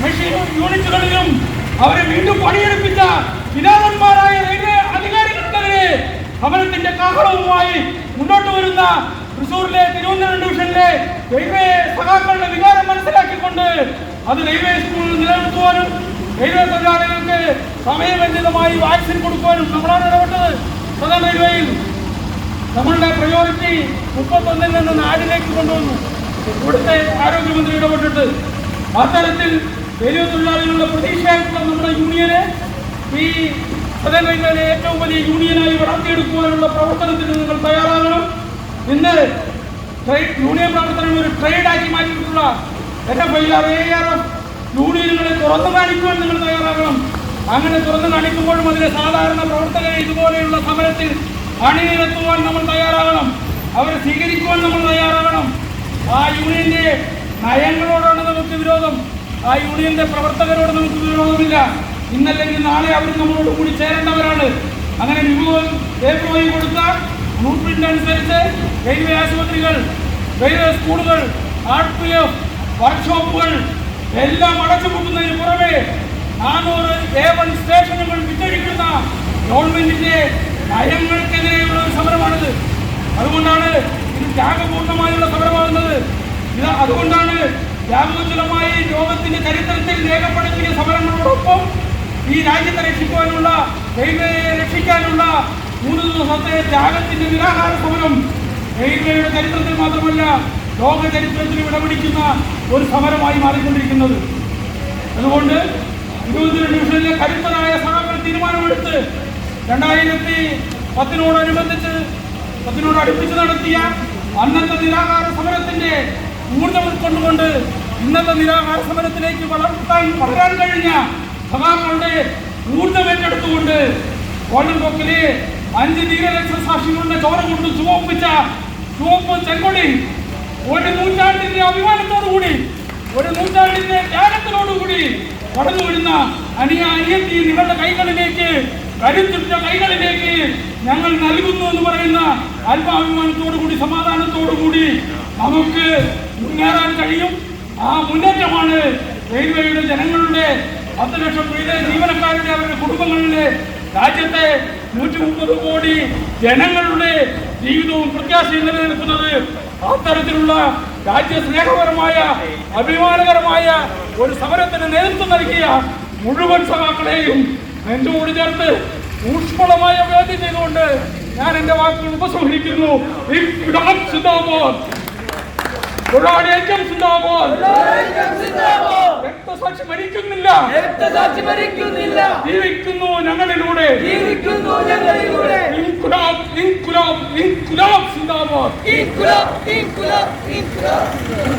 മെഷീൻ യൂണിറ്റുകളിലും അവരെ വീണ്ടും പണിയെടുപ്പിച്ച വിലാതന്മാരായ റെയിൽവേ അധികാരികൾക്കെതിരെ സമരത്തിന്റെ കാഹളവുമായി മുന്നോട്ട് വരുന്ന തൃശ്ശൂരിലെ തിരുവനന്തപുരം ഡിവിഷനിലെ റെയിൽവേ സഖാക്കളുടെ വികാരം മനസ്സിലാക്കിക്കൊണ്ട് അത് റെയിൽവേ സ്കൂളിൽ നിലനിർത്തുവാനും റെയിൽവേ തൊഴിലാളികൾക്ക് സമയബന്ധിതമായി വാക്സിൻ കൊടുക്കുവാനും നമ്മളാണ് ഇടപെട്ടത്. സദൺ റെയിൽവേയിൽ നമ്മളുടെ പ്രയോറിറ്റി 31-ൽ നിന്ന് 4-ലേക്ക് കൊണ്ടുവന്നു. ഇവിടുത്തെ ആരോഗ്യമന്ത്രി ഇടപെട്ടിട്ട് അത്തരത്തിൽ റെയിൽവേ തൊഴിലാളികളുടെ പ്രതീക്ഷയായിട്ടുള്ള നമ്മുടെ യൂണിയനെ ഈ സദൺ റെയിൽവേയിലെ ഏറ്റവും വലിയ യൂണിയനായി വളർത്തിയെടുക്കുവാനുള്ള പ്രവർത്തനത്തിന് നിങ്ങൾ തയ്യാറാകണം. ഇന്ന് യൂണിയൻ പ്രവർത്തനം ഒരു ട്രേഡാക്കി മാറ്റിയിട്ടുള്ള NFIR, ARF യൂണിയനുകളെ തുറന്നു കാണിക്കുവാൻ നിങ്ങൾ തയ്യാറാകണം. അങ്ങനെ തുറന്നു കാണിക്കുമ്പോഴും അതിലെ സാധാരണ പ്രവർത്തകരെ ഇതുപോലെയുള്ള സമരത്തിൽ അണിനിരത്തുവാൻ നമ്മൾ തയ്യാറാകണം. അവരെ സ്വീകരിക്കുവാൻ നമ്മൾ തയ്യാറാകണം. ആ യൂണിയന്റെ നയങ്ങളോടാണ് നമുക്ക് വിരോധം, ആ യൂണിയന്റെ പ്രവർത്തകരോട് നമുക്ക് വിരോധമില്ല. ഇന്നല്ലെങ്കിൽ നാളെ അവർ നമ്മളോട് കൂടി ചേരേണ്ടവരാണ്. അങ്ങനെ ദേബ്രോയി കൊടുത്ത ബ്ലൂ പ്രിന്റ് അനുസരിച്ച് റെയിൽവേ ആശുപത്രികൾ, റെയിൽവേ സ്കൂളുകൾ, RPF വർക്ക്ഷോപ്പുകൾ എല്ലാം അടച്ചുപൂട്ടുന്നതിന് പുറമെ 400 A1 സ്റ്റേഷനുകൾ വിറ്റഴിക്കുന്ന ഗവൺമെന്റിന്റെ നയങ്ങൾക്കെതിരെയുള്ള ഒരു സമരമാണിത്. അതുകൊണ്ടാണ് ഇത് ത്യാഗപൂർണമായുള്ള സമരമാകുന്നത്. അതുകൊണ്ടാണ് ത്യാഗോജ്വലമായി ലോകത്തിന്റെ ചരിത്രത്തിൽ രേഖപ്പെടുത്തിയ സമരങ്ങളോടൊപ്പം ഈ രാജ്യത്തെ രക്ഷിക്കുവാനുള്ള, റെയിൽവേയെ രക്ഷിക്കാനുള്ള 3 ദിവസത്തെ ത്യാഗത്തിന്റെ നിരാഹാര സമരം റെയിൽവേയുടെ ചരിത്രത്തിൽ മാത്രമല്ല ലോക ചരിത്രത്തിൽ വിടപിടിക്കുന്ന ഒരു സമരമായി മാറിക്കൊണ്ടിരിക്കുന്നത്. അതുകൊണ്ട് തിരുവനന്തപുരം ഡിവിഷനിലെ കരുത്തരായ സഖാക്കൾ തീരുമാനമെടുത്ത് 2010 അടുപ്പിച്ച് നടത്തിയ അന്നത്തെ നിരാഹാര സമരത്തിന്റെ ഊർജ്ജം ഉൾക്കൊണ്ടുകൊണ്ട് ഇന്നത്തെ നിരാഹാര സമരത്തിലേക്ക് വളരാൻ കഴിഞ്ഞ സഖാക്കളുടെ ഊർജ്ജം ഏറ്റെടുത്തുകൊണ്ട് ഗോൾഡൻ ബോക്കിലെ 5 ധീരരക്ഷസാക്ഷികളുടെ ചോര കൊണ്ട് ചുവപ്പ് ചെങ്കൊടി ഒരു നൂറ്റാണ്ടിന്റെ അഭിമാനത്തോടുകൂടി, ഒരു നൂറ്റാണ്ടിന്റെ ത്യാഗത്തിനോടുകൂടി കടന്നു വരുന്ന അനിയത്തി നിങ്ങളുടെ കൈകളിലേക്ക്, കരുത്തുറ്റ കൈകളിലേക്ക് ഞങ്ങൾ നൽകുന്നു എന്ന് പറയുന്ന ആത്മാഭിമാനത്തോടുകൂടി, സമാധാനത്തോടുകൂടി നമുക്ക് മുന്നേറാൻ കഴിയും. ആ മുന്നേറ്റമാണ് റെയിൽവേയുടെ ജനങ്ങളുടെ 10 ലക്ഷം റെയിൽവേ ജീവനക്കാരുടെ, അവരുടെ കുടുംബങ്ങളുടെ, രാജ്യത്തെ 130 കോടി ജനങ്ങളുടെ ജീവിതവും പ്രത്യാശയും നിലനിൽക്കുന്നത്. അത്തരത്തിലുള്ള രാജ്യസ്നേഹപരമായ, അഭിമാനകരമായ ഒരു സമരത്തിന് നേതൃത്വം നൽകിയ മുഴുവൻ സഖാക്കളെയും നെഞ്ചോട് ചേർത്ത് ഊഷ്മളമായ വേദി ചെയ്തുകൊണ്ട് ഞാൻ എന്റെ വാക്കുകൾ ഉപസംഹരിക്കുന്നു. രക്തസാക്ഷി മരിക്കുന്നില്ല, ജീവിക്കുന്നു ഞങ്ങളിലൂടെ. ഇൻകുലാബ് ഇൻകുലാബ് ഇൻകുലാബ് സിന്ദാബാദ്.